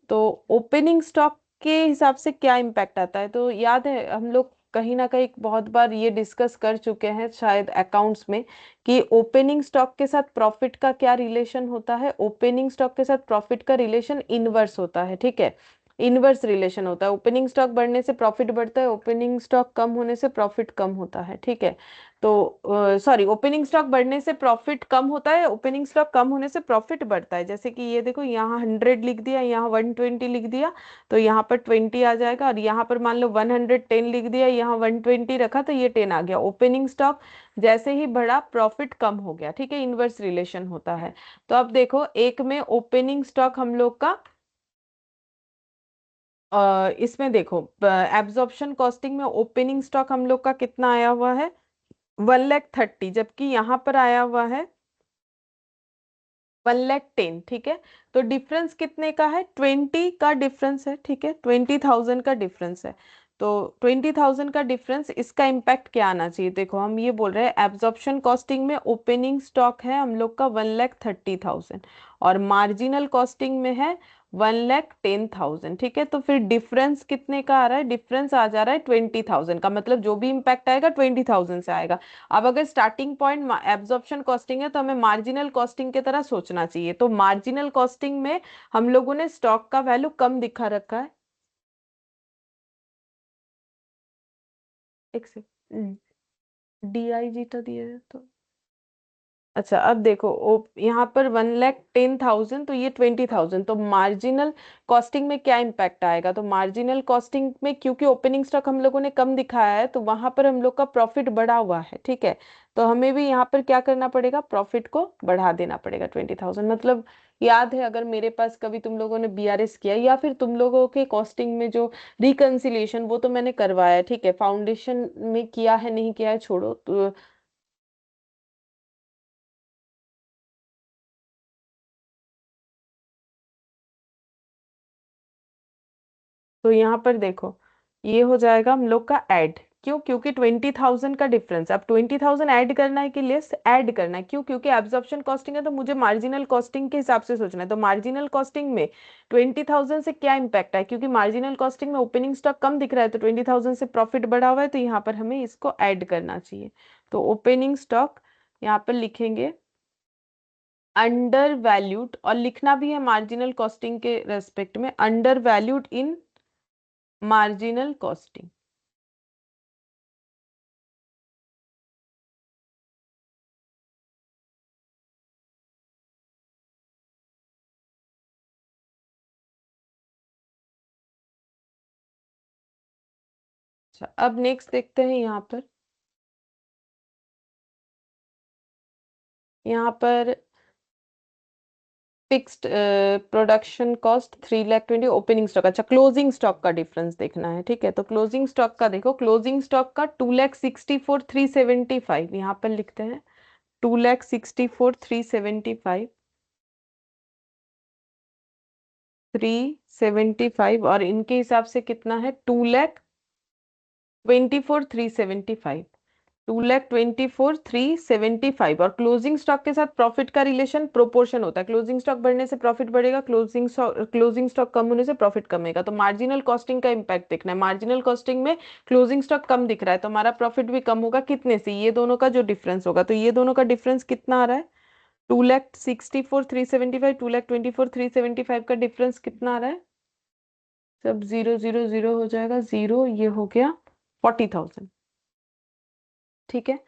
तो ओपनिंग स्टॉक के हिसाब से क्या इम्पैक्ट आता है, तो याद है हम लोग कहीं ना कहीं बहुत बार ये डिस्कस कर चुके हैं शायद अकाउंट्स में, कि ओपनिंग स्टॉक के साथ प्रॉफिट का क्या रिलेशन होता है। ओपनिंग स्टॉक के साथ प्रॉफिट का रिलेशन इनवर्स होता है। ठीक है, इनवर्स रिलेशन होता है। ओपनिंग स्टॉक बढ़ने से प्रॉफिट बढ़ता है, ओपनिंग स्टॉक कम होने से प्रॉफिट कम होता है। ठीक है, तो सॉरी, ओपनिंग स्टॉक बढ़ने से प्रॉफिट कम होता है, ओपनिंग स्टॉक कम होने से प्रॉफिट बढ़ता है। जैसे कि ये देखो यहाँ 100 लिख दिया, यहाँ 120 लिख दिया, तो यहाँ पर 20 आ जाएगा। और यहाँ पर मान लो 110 लिख दिया, यहाँ 120 रखा तो ये 10 आ गया। ओपनिंग स्टॉक जैसे ही बढ़ा प्रॉफिट कम हो गया। ठीक है, इनवर्स रिलेशन होता है। तो अब देखो एक में ओपनिंग स्टॉक हम लोग का इसमें देखो एब्जॉर्प्शन कॉस्टिंग में ओपनिंग स्टॉक हम लोग का कितना आया हुआ है 1,30,000, जबकि यहाँ पर आया हुआ है 1,10,000। ठीक है, तो डिफरेंस कितने का है, 20 का डिफरेंस है। ठीक है, 20,000 का डिफरेंस है। तो 20,000 का डिफरेंस, इसका इम्पैक्ट क्या आना चाहिए। देखो हम ये बोल रहे हैं एब्जॉर्प्शन कॉस्टिंग में ओपनिंग स्टॉक है हम लोग का 1,30,000 और मार्जिनल कॉस्टिंग में है 1,10,000। ठीक है, तो फिर डिफरेंस कितने का आ रहा है? डिफरेंस आ जा रहा है 20,000 का, मतलब जो भी इम्पैक्ट आएगा 20,000 से आएगा। अब अगर स्टार्टिंग पॉइंट एब्जॉर्प्शन कॉस्टिंग है तो हमें मार्जिनल कॉस्टिंग की तरह सोचना चाहिए। तो मार्जिनल कॉस्टिंग में हम लोगों ने स्टॉक का वैल्यू कम दिखा रखा है। एक से DIG तो दिए है तो। अच्छा, अब देखो यहाँ पर 1,10,000, तो ये 20,000, तो मार्जिनल कॉस्टिंग में क्या इम्पैक्ट आएगा? तो मार्जिनल कॉस्टिंग में क्योंकि ओपनिंग स्टॉक हम लोगों ने कम दिखाया है तो वहां पर हम लोग का प्रॉफिट बढ़ा हुआ है। ठीक है, तो हमें भी यहाँ पर क्या करना पड़ेगा? प्रॉफिट को बढ़ा देना पड़ेगा 20,000। मतलब याद है, अगर मेरे पास कभी तुम लोगों ने BRS किया या फिर तुम लोगों के कॉस्टिंग में जो रिकंसिलिएशन, वो तो मैंने करवाया है। ठीक है, फाउंडेशन में किया है नहीं किया है छोड़ो, तो यहाँ पर देखो ये हो जाएगा हम लोग का ऐड। क्यों? क्योंकि 20,000 का डिफरेंस, अब 20,000 ऐड करना है कि लेस ऐड करना है? क्यों? क्योंकि एब्जॉर्प्शन कॉस्टिंग है तो मुझे मार्जिनल कॉस्टिंग के हिसाब से सोचना है। तो मार्जिनल कॉस्टिंग में 20,000 से क्या इम्पैक्ट है? क्योंकि मार्जिनल कॉस्टिंग में ओपनिंग स्टॉक कम दिख रहा है तो 20,000 से प्रॉफिट बढ़ा हुआ है, तो यहाँ पर हमें इसको ऐड करना चाहिए। तो ओपनिंग स्टॉक यहाँ पर लिखेंगे अंडर वैल्यूड, और लिखना भी है मार्जिनल कॉस्टिंग के रेस्पेक्ट में, under valued in marginal costing. अच्छा, अब नेक्स्ट देखते हैं यहाँ पर। यहाँ पर fixed production cost 3,20,000 opening stock. अच्छा, क्लोजिंग स्टॉक का डिफरेंस देखना है। ठीक है, तो क्लोजिंग स्टॉक का देखो, क्लोजिंग स्टॉक का 2,64,375 यहाँ पर लिखते हैं, 2,64,375, 375, और इनके हिसाब से कितना है? 2,24,375, 2,24,375। और क्लोजिंग स्टॉक के साथ प्रॉफिट का रिलेशन प्रोपोर्शन होता है, क्लोजिंग स्टॉक बढ़ने से प्रॉफिट बढ़ेगा, क्लोजिंग स्टॉक कम होने से प्रॉफिट कमेगा। तो मार्जिनल कॉस्टिंग का इम्पैक्ट देखना है। मार्जिनल कॉस्टिंग में क्लोजिंग स्टॉक कम दिख रहा है तो हमारा प्रॉफिट भी कम होगा। कितने से? ये दोनों का जो डिफरेंस होगा, तो ये दोनों का डिफरेंस कितना आ रहा है? 2,64,375, 2,24,375 का डिफरेंस कितना आ रहा है? सब जीरो जीरो जीरो हो जाएगा, जीरो, ये हो गया 40,000। ठीक है,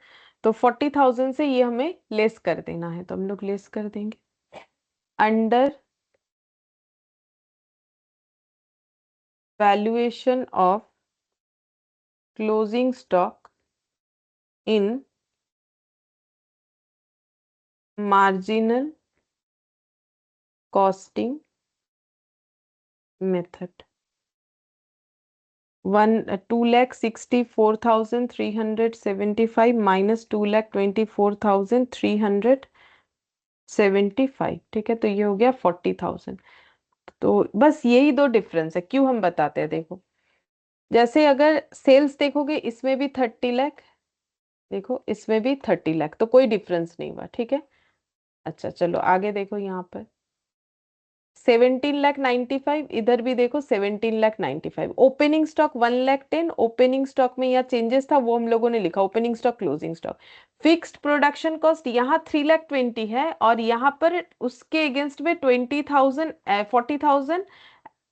तो 40,000 से ये हमें लेस कर देना है, तो हम लोग लेस कर देंगे under valuation of closing stock in marginal costing method. 2,64,375 minus 2,24,375। ठीक है, तो ये हो गया 40,000। तो बस यही दो डिफरेंस है। क्यों हम बताते हैं? देखो, जैसे अगर सेल्स देखोगे इसमें भी 30 लाख, देखो इसमें भी 30 लाख, तो कोई डिफरेंस नहीं हुआ। ठीक है, अच्छा चलो आगे देखो, यहाँ पर 17,95,, इधर भी देखो 17,95। ओपनिंग स्टॉक 1,10,000, ओपनिंग स्टॉक में यहाँ चेंजेस था वो हम लोगों ने लिखा, opening stock closing stock. Fixed production cost यहाँ 3,20,000 है, और यहाँ पर उसके अगेंस्ट में 20,000 40,000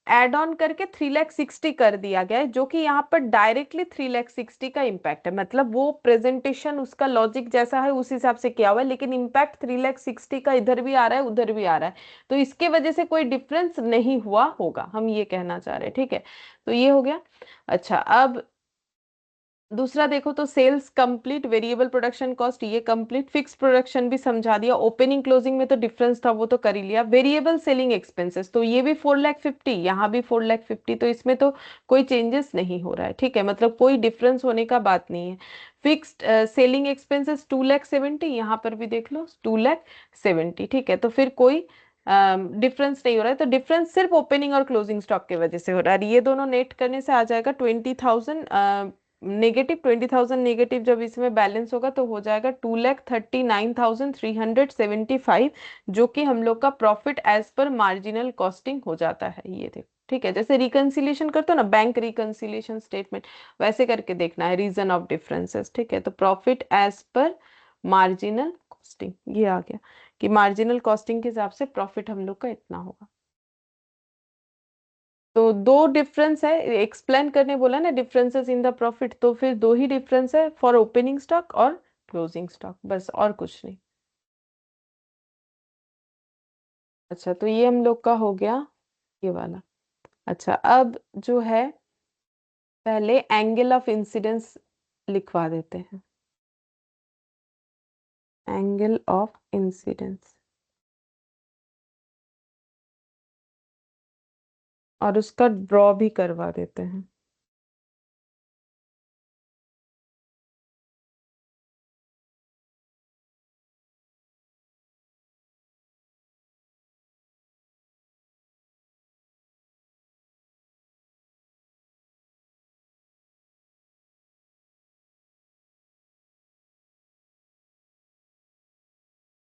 एड ऑन करके 3,60,000 कर दिया गया है, जो कि यहाँ पर डायरेक्टली 3,60,000 का इम्पैक्ट है। मतलब वो प्रेजेंटेशन उसका लॉजिक जैसा है उस हिसाब से किया हुआ है, लेकिन इम्पैक्ट 3,60,000 का इधर भी आ रहा है उधर भी आ रहा है, तो इसके वजह से कोई डिफरेंस नहीं हुआ होगा, हम ये कहना चाह रहे हैं। ठीक है, तो ये हो गया। अच्छा, अब दूसरा देखो, तो sales complete, variable production cost ये कंप्लीट, फिक्स प्रोडक्शन भी समझा दिया, ओपनिंग क्लोजिंग में तो डिफरेंस था वो तो कर ही लिया। वेरिएबल सेलिंग एक्सपेंसेस, तो ये भी 4,50,000, यहाँ भी 4,50,000, तो इसमें तो कोई चेंजेस नहीं हो रहा है। ठीक है, मतलब कोई डिफरेंस होने का बात नहीं है। फिक्स्ड सेलिंग एक्सपेंसेस 2,70,000, यहाँ पर भी देख लो 2,70,000। ठीक है, तो फिर कोई डिफरेंस नहीं हो रहा है, तो डिफरेंस सिर्फ ओपनिंग और क्लोजिंग स्टॉक की वजह से हो रहा है। ये दोनों नेट करने से आ जाएगा 20,000 -20,000 नेगेटिव जब इसमें बैलेंस होगा तो हो जाएगा 2,39,375, जो कि हम लोग का profit as per marginal costing हो जाता है। ये देखो, ठीक है, जैसे रिकंसिलिएशन करते हो ना, बैंक रिकंसिलिएशन स्टेटमेंट, वैसे करके देखना है रीजन ऑफ डिफरेंसेस। ठीक है, तो profit as per marginal costing ये आ गया कि मार्जिनल कॉस्टिंग के हिसाब से प्रॉफिट हम लोग का इतना होगा। तो दो डिफरेंस है, एक्सप्लेन करने बोला ना डिफरेंसेस इन द प्रॉफिट, तो फिर दो ही डिफरेंस है, फॉर ओपनिंग स्टॉक और क्लोजिंग स्टॉक, बस और कुछ नहीं। अच्छा, तो ये हम लोग का हो गया ये वाला। अच्छा, अब जो है पहले एंगल ऑफ इंसिडेंस लिखवा देते हैं, एंगल ऑफ इंसिडेंस, और उसका ड्रॉ भी करवा देते हैं।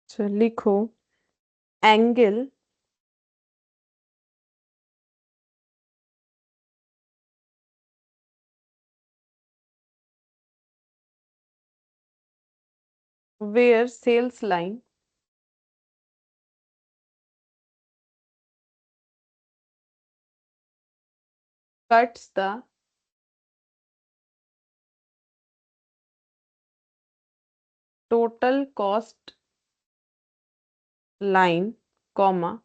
अच्छा, लिखो angle where sales line cuts the total cost line, comma,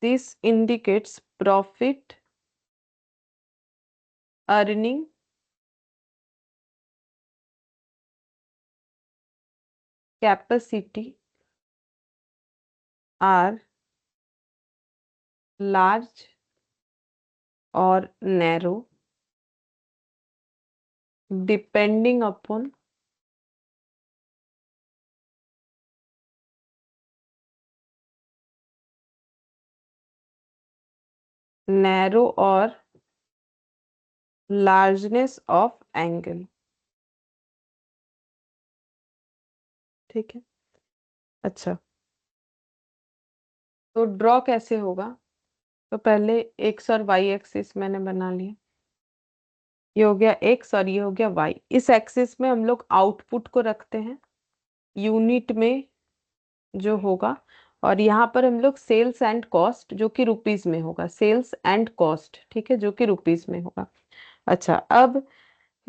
this indicates profit earning capacity are large or narrow depending upon narrow or largeness of angle। ठीक है, अच्छा, तो ड्रॉ कैसे होगा? तो पहले एक्स और वाई एक्सिस मैंने बना लिया, ये हो गया एक्स और ये हो गया वाई। इस एक्सिस में हम लोग आउटपुट को रखते हैं यूनिट में जो होगा, और यहाँ पर हम लोग सेल्स एंड कॉस्ट जो कि रुपीज में होगा, सेल्स एंड कॉस्ट, ठीक है, जो कि रुपीज में होगा। अच्छा, अब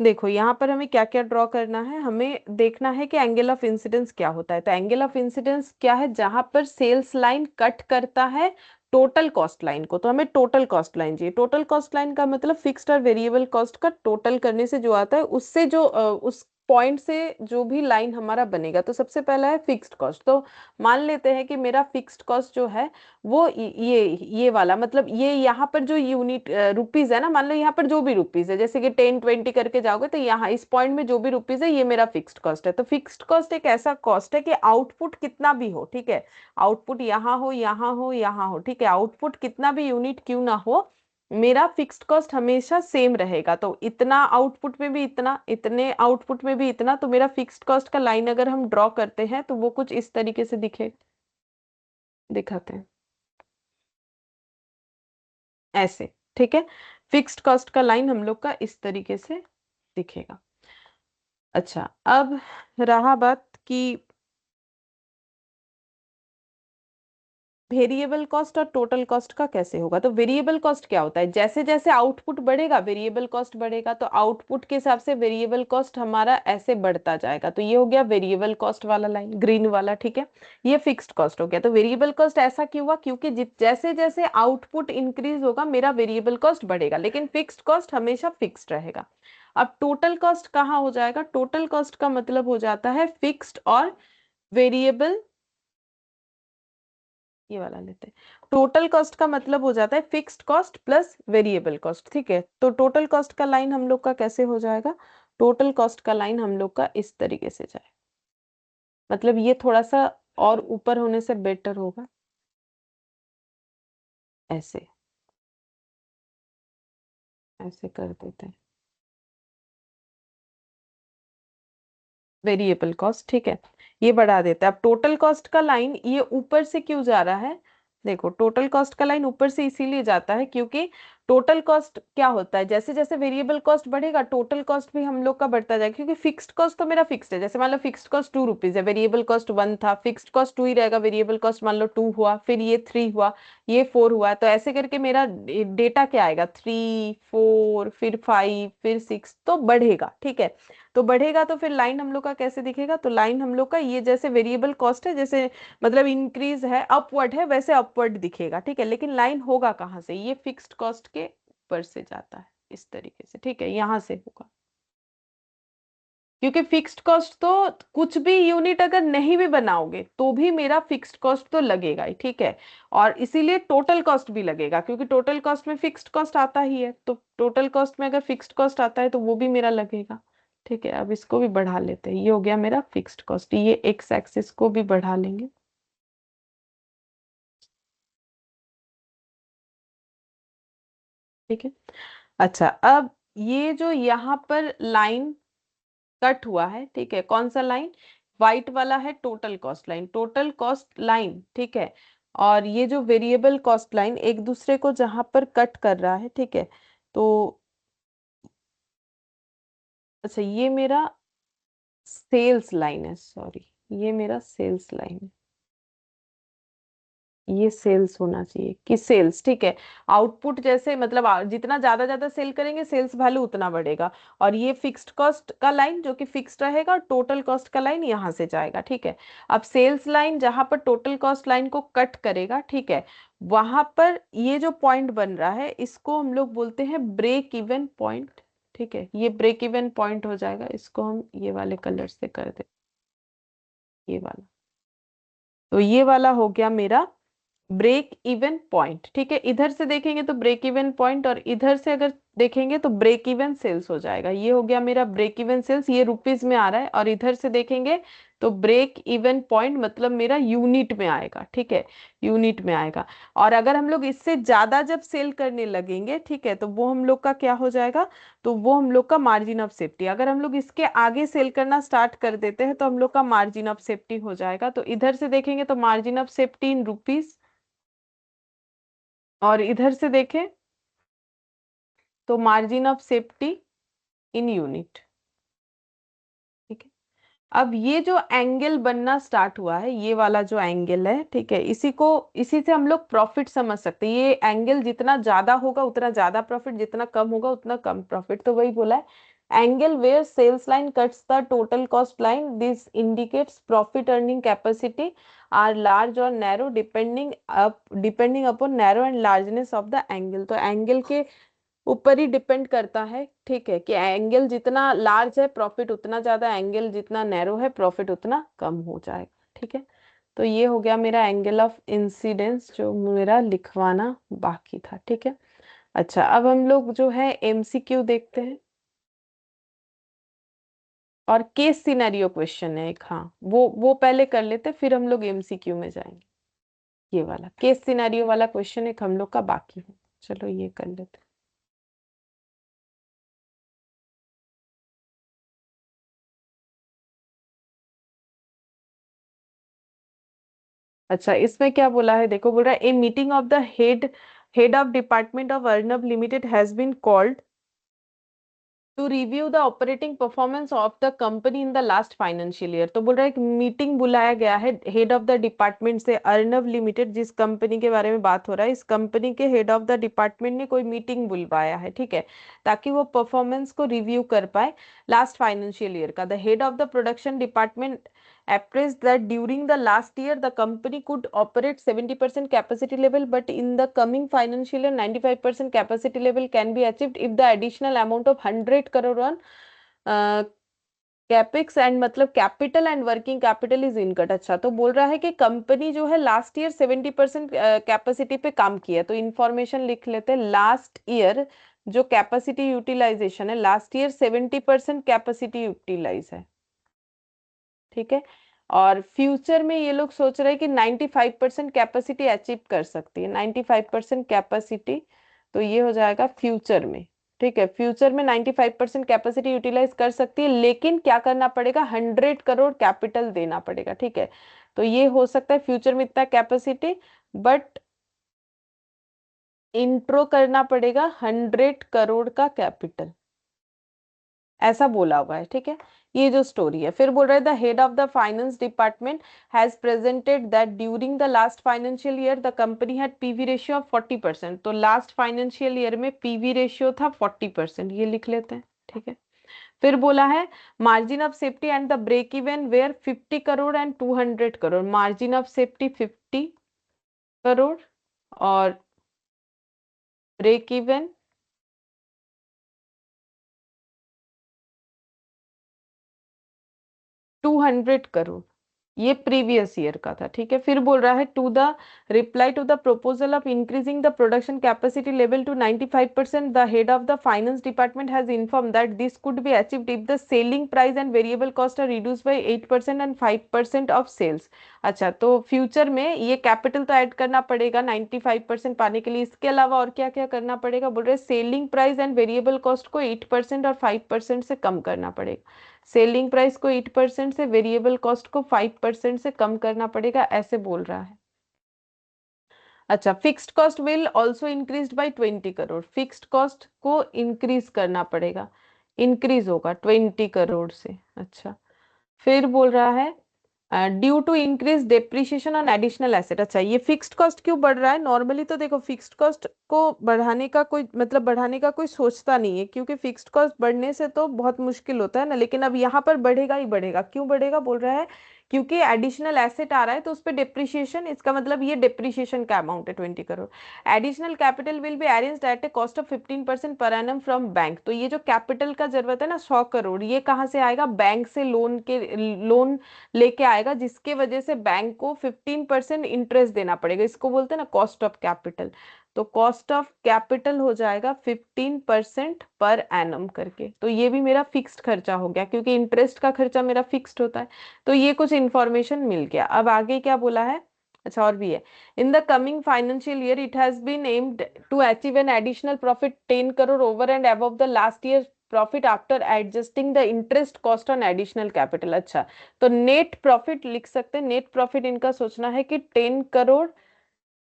देखो यहाँ पर हमें क्या क्या ड्रॉ करना है, हमें देखना है कि एंगल ऑफ इंसिडेंस क्या होता है। तो एंगल ऑफ इंसिडेंस क्या है? जहां पर सेल्स लाइन कट करता है टोटल कॉस्ट लाइन को, तो हमें टोटल कॉस्ट लाइन चाहिए। टोटल कॉस्ट लाइन का मतलब फिक्स्ड और वेरिएबल कॉस्ट का टोटल करने से जो आता है, उससे जो उस पॉइंट से जो भी लाइन हमारा बनेगा। तो सबसे पहला है फिक्स्ड कॉस्ट। तो मान लेते हैं कि मेरा फिक्स्ड कॉस्ट जो है वो ये वाला, मतलब ये यहाँ पर जो यूनिट रुपीज है ना, मान लो यहाँ पर जो भी रुपीज है, जैसे कि 10 20 करके जाओगे तो यहाँ इस पॉइंट में जो भी रुपीज है ये मेरा फिक्स्ड कॉस्ट है। तो फिक्स्ड कॉस्ट एक ऐसा कॉस्ट है कि आउटपुट कितना भी हो, ठीक है, आउटपुट यहाँ हो यहाँ हो यहाँ हो, ठीक है, आउटपुट कितना भी यूनिट क्यों ना हो, मेरा फिक्स्ड कॉस्ट हमेशा सेम रहेगा। तो इतना आउटपुट में भी इतना, इतने आउटपुट में भी इतना, तो मेरा फिक्स्ड कॉस्ट का लाइन अगर हम ड्रॉ करते हैं तो वो कुछ इस तरीके से दिखाते हैं ऐसे, ठीक है, फिक्स्ड कॉस्ट का लाइन हम लोग का इस तरीके से दिखेगा। अच्छा, अब रहा बात कि वेरिएबल कॉस्ट और टोटल कॉस्ट का कैसे होगा। तो वेरिएबल कॉस्ट क्या होता है? जैसे जैसे आउटपुट बढ़ेगा वेरिएबल कॉस्ट बढ़ेगा, तो आउटपुट के हिसाब से वेरिएबल कॉस्ट हमारा ऐसे बढ़ता जाएगा। तो ये हो गया वेरिएबल कॉस्ट वाला लाइन, ग्रीन वाला, ठीक है। ये फिक्स्ड कॉस्ट हो गया। तो वेरिएबल कॉस्ट ऐसा क्यों हुआ? क्योंकि जैसे जैसे आउटपुट इंक्रीज होगा मेरा वेरिएबल कॉस्ट बढ़ेगा, लेकिन फिक्स्ड कॉस्ट हमेशा फिक्स्ड रहेगा। अब टोटल कॉस्ट कहाँ हो जाएगा? टोटल कॉस्ट का मतलब हो जाता है फिक्स्ड और वेरिएबल, ये वाला लेते हैं। टोटल कॉस्ट का मतलब हो जाता है fixed cost plus variable cost, ठीक है। तो टोटल कॉस्ट का लाइन हम लोग का कैसे हो जाएगा? टोटल कॉस्ट का लाइन हम लोग का इस तरीके से जाए, मतलब ये थोड़ा सा और ऊपर होने से बेटर होगा, ऐसे। ऐसे कर देते हैं, वेरिएबल कॉस्ट, ठीक है, ये बढ़ा देते हैं। अब टोटल कॉस्ट का लाइन ये ऊपर से क्यों जा रहा है? देखो, टोटल कॉस्ट का लाइन ऊपर से इसीलिए जाता है क्योंकि टोटल कॉस्ट क्या होता है, जैसे जैसे वेरिएबल कॉस्ट बढ़ेगा टोटल कॉस्ट भी हम लोग का बढ़ता जाएगा, क्योंकि फिक्स्ड कॉस्ट तो मेरा फिक्स्ड है। जैसे मान लो फिक्स्ड कॉस्ट 2 रुपीज है, वेरिएबल कॉस्ट 1 था, फिक्स्ड कॉस्ट 2 ही रहेगा, वेरिएबल कॉस्ट मान लो 2 हुआ, फिर ये 3 हुआ, ये 4 हुआ, तो ऐसे करके मेरा डेटा क्या आएगा, 3 4 फिर 5 फिर 6, तो बढ़ेगा, ठीक है। तो बढ़ेगा तो फिर लाइन हम लोग का कैसे दिखेगा, तो लाइन हम लोग का ये जैसे वेरिएबल कॉस्ट है, जैसे मतलब इंक्रीज है, अपवर्ड है, वैसे अपवर्ड दिखेगा, ठीक है। लेकिन लाइन होगा कहाँ से, ये फिक्स्ड कॉस्ट के ऊपर से जाता है इस तरीके से, ठीक है, यहाँ से होगा। क्योंकि फिक्स्ड कॉस्ट तो कुछ भी यूनिट अगर नहीं भी बनाओगे तो भी मेरा फिक्स्ड कॉस्ट तो लगेगा ही, ठीक है। और इसीलिए टोटल कॉस्ट भी लगेगा, क्योंकि टोटल कॉस्ट में फिक्स्ड कॉस्ट आता ही है, तो टोटल कॉस्ट में अगर फिक्स्ड कॉस्ट आता है तो वो भी मेरा लगेगा, ठीक है। अब इसको भी बढ़ा लेते हैं, ये हो गया मेरा फिक्स्ड कॉस्ट, ये एक्स एक्सिस को भी बढ़ा लेंगे, ठीक है। अच्छा, अब ये जो यहाँ पर लाइन कट हुआ है, ठीक है, कौन सा लाइन, व्हाइट वाला है total cost line, total cost line, ठीक है। और ये जो वेरिएबल कॉस्ट लाइन एक दूसरे को जहां पर कट कर रहा है, ठीक है। तो अच्छा, ये मेरा सेल्स लाइन है, सॉरी, ये मेरा सेल्स लाइन है, ये सेल्स होना चाहिए कि सेल्स, ठीक है। आउटपुट जैसे मतलब जितना ज्यादा ज्यादा सेल करेंगे सेल्स वैल्यू उतना बढ़ेगा। और ये फिक्स्ड कॉस्ट का लाइन जो कि फिक्स्ड रहेगा, टोटल कॉस्ट का लाइन यहाँ से जाएगा, ठीक है। अब सेल्स लाइन जहां पर टोटल कॉस्ट लाइन को कट करेगा, ठीक है, वहां पर ये जो पॉइंट बन रहा है इसको हम लोग बोलते हैं ब्रेक इवन पॉइंट, ठीक है। ये ब्रेक इवन पॉइंट हो जाएगा, इसको हम ये वाले कलर से कर दे, ये वाला, तो ये वाला हो गया मेरा ब्रेक इवन पॉइंट, ठीक है। इधर से देखेंगे तो ब्रेक इवन पॉइंट, और इधर से अगर देखेंगे तो ब्रेक इवन सेल्स हो जाएगा, ये हो गया मेरा ब्रेक इवन सेल्स, ये रुपीज में आ रहा है, और इधर से देखेंगे तो ब्रेक इवन पॉइंट मतलब मेरा यूनिट में आएगा, ठीक है, यूनिट में आएगा। और अगर हम लोग इससे ज्यादा जब सेल करने लगेंगे, ठीक है, तो वो हम लोग का क्या हो जाएगा, तो वो हम लोग का मार्जिन ऑफ सेफ्टी, अगर हम लोग इसके आगे सेल करना स्टार्ट कर देते हैं तो हम लोग का मार्जिन ऑफ सेफ्टी हो जाएगा। तो इधर से देखेंगे तो margin of safety in rupees, और इधर से देखें तो margin of safety in unit, ठीक है। अब ये जो एंगल बनना स्टार्ट हुआ है, ये वाला जो एंगल है, ठीक है, इसी से हम लोग प्रॉफिट समझ सकते हैं, ये एंगल जितना ज्यादा होगा उतना ज्यादा प्रॉफिट, जितना कम होगा उतना कम प्रॉफिट, तो वही बोला है, angle where sales line cuts the total cost line, this indicates profit earning capacity are large और narrow depending upon narrow and largeness of the angle. तो एंगल के ऊपर ही डिपेंड करता है, ठीक है, कि एंगल जितना लार्ज है प्रॉफिट उतना ज्यादा, एंगल जितना नैरो है प्रॉफिट उतना कम हो जाएगा, ठीक है। तो ये हो गया मेरा एंगल ऑफ इंसिडेंस जो मेरा लिखवाना बाकी था, ठीक है। अच्छा, अब हम लोग जो है एमसीक्यू देखते हैं, और केस सिनेरियो क्वेश्चन है एक, हाँ वो पहले कर लेते, फिर हम लोग एमसीक्यू में जाएंगे। ये वाला केस सिनेरियो वाला क्वेश्चन एक हम लोग का बाकी है, चलो ये कर लेते। अच्छा, इसमें क्या बोला है, देखो बोल रहा है a meeting of the head of department of Arnab limited has been called to review the operating performance of the company in the last financial year. तो बोल रहा है एक मीटिंग बुलाया गया है हेड ऑफ द डिपार्टमेंट से, अर्नब लिमिटेड जिस कंपनी के बारे में बात हो रहा है, इस कंपनी के हेड ऑफ द डिपार्टमेंट ने कोई मीटिंग बुलवाया है, ठीक है, ताकि वो परफॉर्मेंस को रिव्यू कर पाए लास्ट फाइनेंशियल ईयर का। The head of the production department appraised that during the last year the company could operate 70% capacity level, but in the coming financial year 95% capacity level can be achieved if the additional amount of 100 crore on capex and मतलब capital and working capital is इनकट। अच्छा, तो बोल रहा है कि company जो है लास्ट ईयर 70% कैपेसिटी पे काम किया, तो इंफॉर्मेशन लिख लेते हैं, लास्ट ईयर जो कैपेसिटी यूटिलाइजेशन है, लास्ट ईयर 70% कैपेसिटी यूटिलाइज है, ठीक है। और फ्यूचर में ये लोग सोच रहे हैं कि 95% कैपेसिटी अचीव कर सकती है, 95% कैपेसिटी, तो ये हो जाएगा फ्यूचर में, ठीक है, फ्यूचर में 95% कैपेसिटी यूटिलाइज कर सकती है, लेकिन क्या करना पड़ेगा, 100 करोड़ कैपिटल देना पड़ेगा। ठीक है, तो ये हो सकता है फ्यूचर में इतना कैपेसिटी, बट इंट्रो करना पड़ेगा 100 करोड़ का कैपिटल, ऐसा बोला हुआ है। ठीक है, ये जो स्टोरी है। फिर बोल रहा है the head of the finance department has presented that during the last financial year the company had PV ratio of 40%। तो लास्ट फाइनेंशियल ईयर में पीवी रेशियो था 40%, ये लिख लेते हैं। ठीक है, फिर बोला है margin of safety and the break even were 50 crore and 200 crore. Margin of safety 50 crore और ब्रेक इवन 200 करोड़, ये प्रीवियस ईयर का था। ठीक है, फिर बोल रहा है to the reply to the proposal of increasing the production capacity level to 95%, the head of the finance department has inform that this could be achieved if the selling price and variable cost are reduce by 8% and 5% of sales. अच्छा, तो future में ये capital तो add करना पड़ेगा 95% पाने के लिए, इसके अलावा और क्या क्या करना पड़ेगा, बोल रहे selling price and variable cost को 8% और 5% से कम करना पड़ेगा। सेलिंग प्राइस को 8% से, वेरिएबल कॉस्ट को 5% से कम करना पड़ेगा, ऐसे बोल रहा है। अच्छा, fixed cost will also increase by 20 crore. Fixed cost को इंक्रीज करना पड़ेगा, इंक्रीज होगा 20 करोड़ से। अच्छा, फिर बोल रहा है due to increase depreciation on additional asset. अच्छा, ये फिक्स्ड कॉस्ट क्यों बढ़ रहा है? नॉर्मली तो देखो फिक्स्ड कॉस्ट को बढ़ाने का कोई मतलब बढ़ाने का कोई सोचता नहीं है, क्योंकि फिक्स्ड कॉस्ट बढ़ने से तो बहुत मुश्किल होता है ना, लेकिन अब यहाँ पर बढ़ेगा ही बढ़ेगा। क्यों बढ़ेगा बोल रहा है, क्योंकि एडिशनल एसेट आ रहा है तो उस पर डिप्रिशिएशन, इसका मतलब ये डिप्रिशिएशन का अमाउंट है 20 crore. Additional capital will be arranged at a cost of 15% per annum from bank. तो ये जो कैपिटल का जरूरत है ना 100 करोड़, ये कहाँ से आएगा? बैंक से लोन लेके आएगा, जिसके वजह से बैंक को 15% इंटरेस्ट देना पड़ेगा। इसको बोलते हैं ना कॉस्ट ऑफ कैपिटल। तो कॉस्ट ऑफ कैपिटल हो जाएगा 15% पर एनम करके। तो ये भी मेरा फिक्स्ड खर्चा हो गया, क्योंकि इंटरेस्ट का खर्चा मेरा फिक्स्ड होता है। तो ये कुछ इंफॉर्मेशन मिल गया। अब आगे क्या बोला है? अच्छा, और भी है। In the coming financial year it has been aimed to achieve an additional profit 10 crore over and above the last year profit after adjusting the interest cost on additional capital. अच्छा, तो नेट प्रॉफिट लिख सकते हैं। Net profit इनका सोचना है कि 10 करोड़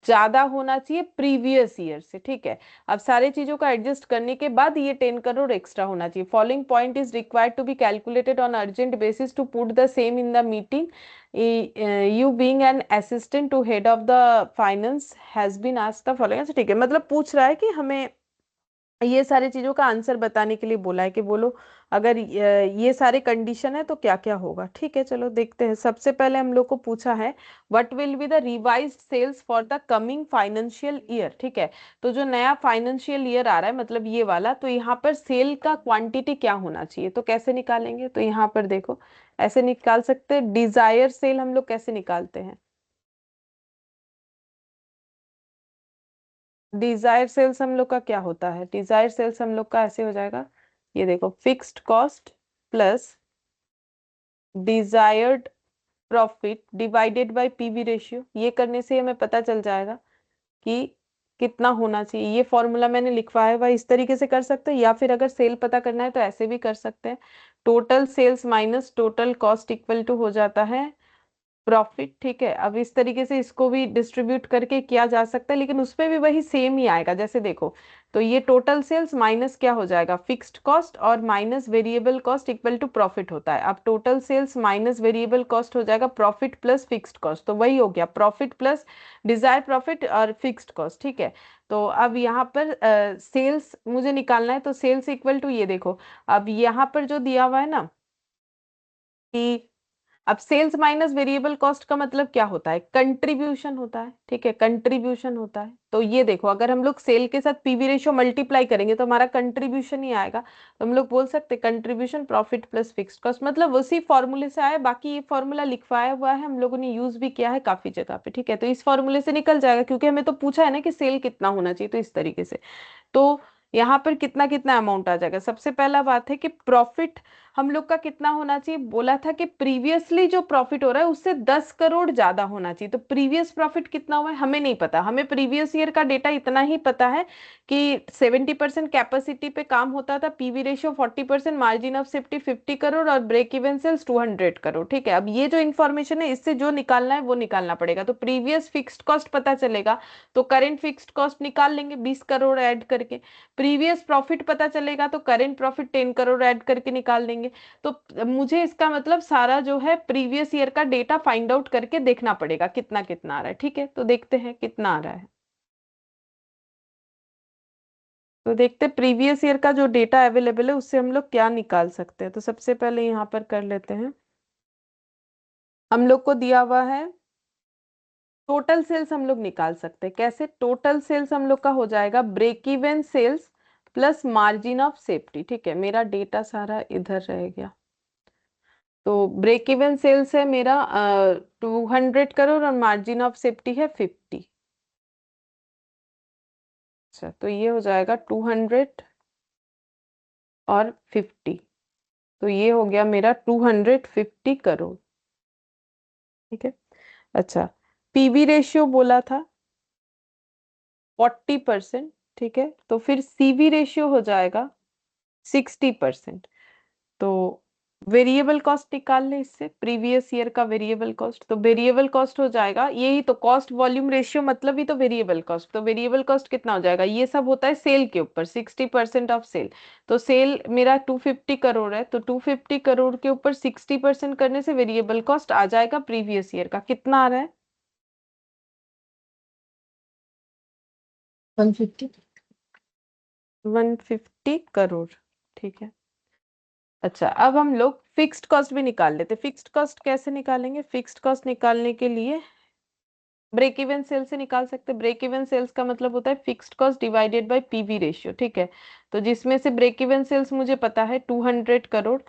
ज्यादा होना चाहिए प्रीवियस ईयर से। ठीक है, अब सारे चीजों का एडजस्ट करने के बाद ये 10 करोड़ एक्स्ट्रा होना चाहिए। Following point is required to be calculated on urgent basis to put the same in the meeting. You being an assistant to head of the finance has been asked the following. ठीक है, मतलब पूछ रहा है कि हमें ये सारी चीजों का आंसर बताने के लिए बोला है कि बोलो अगर ये सारे कंडीशन है तो क्या क्या होगा। ठीक है, चलो देखते हैं। सबसे पहले हम लोग को पूछा है what will be the revised sales for the coming financial year. ठीक है, तो जो नया फाइनेंशियल ईयर आ रहा है, मतलब ये वाला, तो यहाँ पर सेल का क्वांटिटी क्या होना चाहिए, तो कैसे निकालेंगे? तो यहाँ पर देखो ऐसे निकाल सकते हैं। डिजायर सेल हम लोग कैसे निकालते हैं? डिजायर सेल्स हम लोग का क्या होता है? डिजायर सेल्स हम लोग का ऐसे हो जाएगा, ये देखो, fixed cost plus desired profit divided by PV ratio. ये करने से हमें पता चल जाएगा कि कितना होना चाहिए। ये फॉर्मूला मैंने लिखवाया हुआ है, इस तरीके से कर सकते हैं, या फिर अगर सेल पता करना है तो ऐसे भी कर सकते हैं। Total sales minus total cost equal to हो जाता है प्रॉफिट। ठीक है, अब इस तरीके से इसको भी डिस्ट्रीब्यूट करके किया जा सकता है, लेकिन उसपे भी वही सेम ही आएगा। जैसे देखो, तो ये टोटल सेल्स माइनस क्या हो जाएगा, फिक्स्ड कॉस्ट, और minus variable cost equal to profit होता है। अब total sales minus variable cost हो जाएगा प्रॉफिट प्लस फिक्स्ड कॉस्ट, तो वही हो गया प्रॉफिट प्लस डिजायर प्रॉफिट और फिक्स्ड कॉस्ट। ठीक है, तो अब यहाँ पर सेल्स मुझे निकालना है, तो सेल्स इक्वल टू ये देखो, अब यहाँ पर जो दिया हुआ है ना कि अब सेल्स माइनस वेरिएबल कॉस्ट का मतलब क्या होता है? कंट्रीब्यूशन होता है। ठीक है, कंट्रीब्यूशन होता है। तो ये देखो, अगर हम लोग सेल के साथ पीवी रेशियो मल्टीप्लाई करेंगे तो हमारा कंट्रीब्यूशन ही आएगा। तो हम लोग बोल सकते हैं contribution profit plus fixed cost, मतलब उसी फॉर्मूले से आया। बाकी ये फॉर्मूला लिखवाया हुआ है, हम लोगों ने यूज भी किया है काफी जगह पे। ठीक है, तो इस फॉर्मूले से निकल जाएगा, क्योंकि हमें तो पूछा है ना कि सेल कितना होना चाहिए, तो इस तरीके से। तो यहाँ पर कितना कितना अमाउंट आ जाएगा? सबसे पहला बात है कि प्रॉफिट हम लोग का कितना होना चाहिए, बोला था कि प्रीवियसली जो प्रॉफिट हो रहा है उससे 10 करोड़ ज्यादा होना चाहिए। तो प्रीवियस प्रॉफिट कितना हुआ है हमें नहीं पता, हमें प्रीवियस ईयर का डेटा इतना ही पता है कि 70% कैपेसिटी पे काम होता था, PV ratio 40%, margin of safety 50 crore और ब्रेक इवन सेल्स 200 करोड़। ठीक है, अब ये जो इन्फॉर्मेशन है इससे जो निकालना है वो निकालना पड़ेगा। तो प्रीवियस फिक्स्ड कॉस्ट पता चलेगा तो करेंट फिक्स्ड कॉस्ट निकाल लेंगे 20 करोड़ ऐड करके। प्रीवियस प्रॉफिट पता चलेगा तो करेंट प्रॉफिट 10 करोड़ ऐड करके निकाल देंगे। तो मुझे इसका मतलब सारा जो है प्रीवियस ईयर का डेटा फाइंड आउट करके देखना पड़ेगा कितना कितना आ रहा है। ठीक है, तो देखते हैं कितना आ रहा है। तो देखते हैं प्रीवियस ईयर का जो डेटा अवेलेबल है उससे हम लोग क्या निकाल सकते हैं। तो सबसे पहले यहाँ पर कर लेते हैं, हम लोग को दिया हुआ है टोटल सेल्स, हम लोग निकाल सकते हैं कैसे। टोटल सेल्स हम लोग का हो जाएगा break even sales plus margin of safety. ठीक है, मेरा डेटा सारा इधर रह गया। तो ब्रेक इवन सेल्स है मेरा 200 करोड़ और मार्जिन ऑफ सेफ्टी है 50। अच्छा, तो ये हो जाएगा 200 और 50। तो ये हो गया मेरा 250 करोड़। ठीक है, अच्छा, पीवी रेशियो बोला था 40%। ठीक है, तो फिर सीवी रेशियो हो जाएगा 60%। तो वेरिएबल कॉस्ट निकाल ले इससे, प्रीवियस ईयर का वेरिएबल कॉस्ट। तो वेरिएबल कॉस्ट हो जाएगा यही तो, कॉस्ट वॉल्यूम रेशियो मतलब ही तो वेरिएबल कॉस्ट। तो वेरिएबल कॉस्ट कितना हो जाएगा, ये सब होता है सेल के ऊपर, 60% ऑफ सेल। तो सेल मेरा 250 करोड़ है, तो 250 करोड़ के ऊपर 60% करने से वेरिएबल कॉस्ट आ जाएगा प्रीवियस ईयर का कितना आ रहा है, 150। 150 करोड़। ठीक है, अच्छा, अब हम लोग फिक्स्ड कॉस्ट भी निकाल लेते। फिक्स्ड कॉस्ट कैसे निकालेंगे, फिक्स्ड कॉस्ट निकालने के लिए ब्रेक इवन सेल से निकाल सकते हैं। ब्रेक इवन सेल्स का मतलब होता है fixed cost divided by PV ratio. ठीक है, तो जिसमें से ब्रेक इवन सेल्स मुझे पता है 200 करोड़,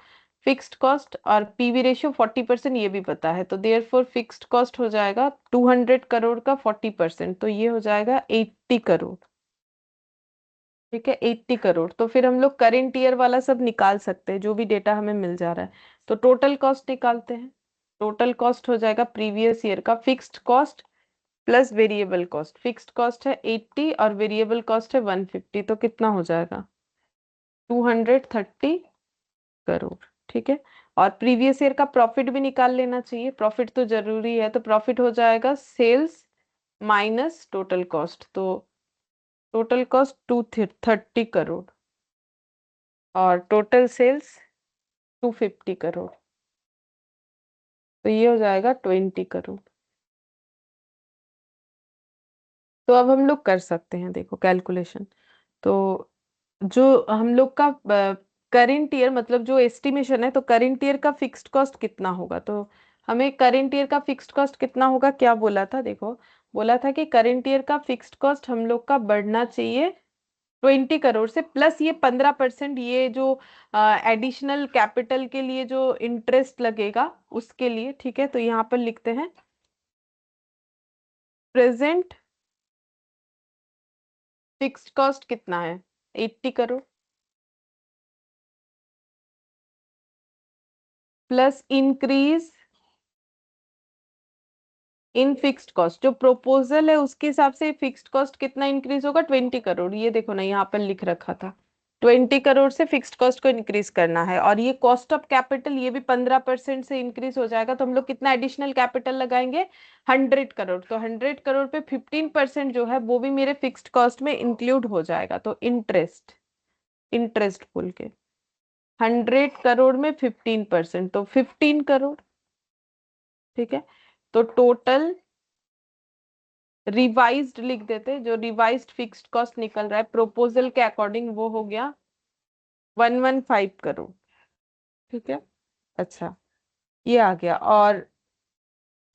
फिक्स्ड कॉस्ट और पीवी रेशियो 40% ये भी पता है। तो देयरफॉर फिक्स्ड कॉस्ट हो जाएगा 200 करोड़ का 40%, तो ये हो जाएगा 80 करोड़। ठीक है, 80 करोड़। तो फिर हम लोग करेंट ईयर वाला सब निकाल सकते हैं जो भी डेटा हमें मिल जा रहा है। तो टोटल कॉस्ट निकालते हैं। टोटल कॉस्ट हो जाएगा प्रीवियस ईयर का fixed cost plus variable cost. Fixed cost है 80 और वेरिएबल कॉस्ट है 150, तो कितना हो जाएगा 230 करोड़। ठीक है, और प्रीवियस ईयर का प्रॉफिट भी निकाल लेना चाहिए, प्रॉफिट तो जरूरी है। तो प्रॉफिट हो जाएगा सेल्स माइनस टोटल कॉस्ट। तो टोटल कॉस्ट 230 करोड़ और टोटल सेल्स 250 करोड़, तो ये हो जाएगा 20 करोड़। तो अब हम लोग कर सकते हैं देखो कैलकुलेशन। तो जो हम लोग का करेंट ईयर मतलब जो एस्टिमेशन है, तो करेंट ईयर का फिक्स्ड कॉस्ट कितना होगा। तो हमें करेंट ईयर का फिक्स्ड कॉस्ट कितना होगा, क्या बोला था देखो, बोला था कि करेंट ईयर का फिक्स्ड कॉस्ट हम लोग का बढ़ना चाहिए 20 करोड़ से, प्लस ये 15% ये जो एडिशनल कैपिटल के लिए जो इंटरेस्ट लगेगा उसके लिए। ठीक है, तो यहाँ पर लिखते हैं प्रेजेंट फिक्स्ड कॉस्ट कितना है 80 crore, plus increase in fixed cost. जो प्रोपोजल है उसके हिसाब से फिक्स्ड कॉस्ट कितना इंक्रीज होगा 20 करोड़। ये देखो ना यहाँ पर लिख रखा था 20 करोड़ से फिक्स्ड कॉस्ट को इंक्रीज करना है। और ये कॉस्ट ऑफ कैपिटल ये भी 15% से इंक्रीज हो जाएगा। तो हम लोग कितना एडिशनल कैपिटल लगाएंगे 100 करोड़। तो 100 करोड़ पे 15% जो है वो भी मेरे फिक्स्ड कॉस्ट में इंक्लूड हो जाएगा। तो इंटरेस्ट, इंटरेस्ट बोल के 100 करोड़ में 15%, तो 15 करोड़। ठीक है, तो टोटल रिवाइज्ड लिख देते, जो रिवाइज्ड फिक्स्ड कॉस्ट निकल रहा है प्रोपोजल के अकॉर्डिंग वो हो गया 115 करोड़। ठीक है, अच्छा, ये आ गया। और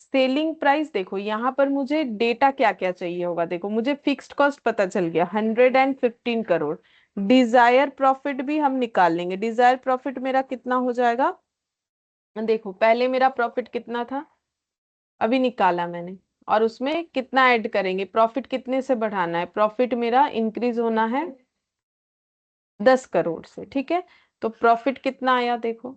सेलिंग प्राइस देखो यहाँ पर मुझे डेटा क्या क्या चाहिए होगा, देखो मुझे फिक्स्ड कॉस्ट पता चल गया 115 करोड़। डिजायर प्रॉफिट भी हम निकाल लेंगे। डिजायर प्रॉफिट मेरा कितना हो जाएगा, देखो पहले मेरा प्रॉफिट कितना था अभी निकाला मैंने, और उसमें कितना ऐड करेंगे, प्रॉफिट कितने से बढ़ाना है, प्रॉफिट मेरा इंक्रीज होना है 10 करोड़ से। ठीक है, तो प्रॉफिट कितना आया देखो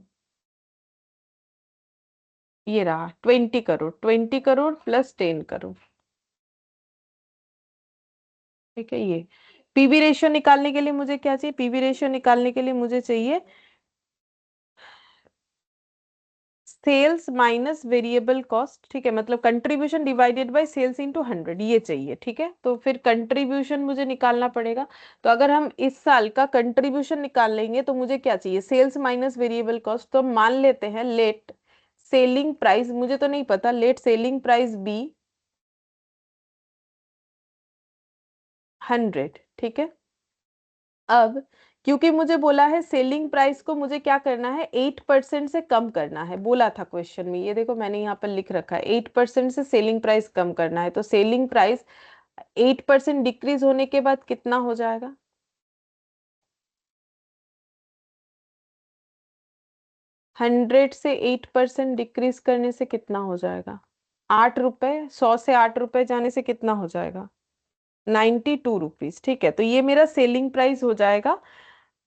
ये रहा 20 करोड़, 20 करोड़ प्लस 10 करोड़। ठीक है, ये पीवी रेशियो निकालने के लिए मुझे क्या चाहिए? पीवी रेशियो निकालने के लिए मुझे चाहिए सेल्स माइनस वेरिएबल कॉस्ट। ठीक है, मतलब contribution divided by sales into 100, ये चाहिए। ठीक है, तो फिर कंट्रीब्यूशन मुझे निकालना पड़ेगा। तो अगर हम इस साल का कंट्रीब्यूशन निकाल लेंगे तो मुझे क्या चाहिए? Sales minus variable cost. तो मान लेते हैं लेट सेलिंग प्राइस, मुझे तो नहीं पता, लेट सेलिंग प्राइस बी 100। ठीक है, अब क्योंकि मुझे बोला है सेलिंग प्राइस को मुझे क्या करना है? 8% से कम करना है, बोला था क्वेश्चन में। ये देखो मैंने यहाँ पर लिख रखा है 8% से सेलिंग प्राइस कम करना है। तो सेलिंग प्राइस 8% डिक्रीज होने के बाद कितना हो जाएगा? 100 से 8% डिक्रीज करने से कितना हो जाएगा? 8 रुपए। 100 से 8 रुपए जाने से कितना हो जाएगा? 92 रुपीज। ठीक है, तो ये मेरा सेलिंग प्राइस हो जाएगा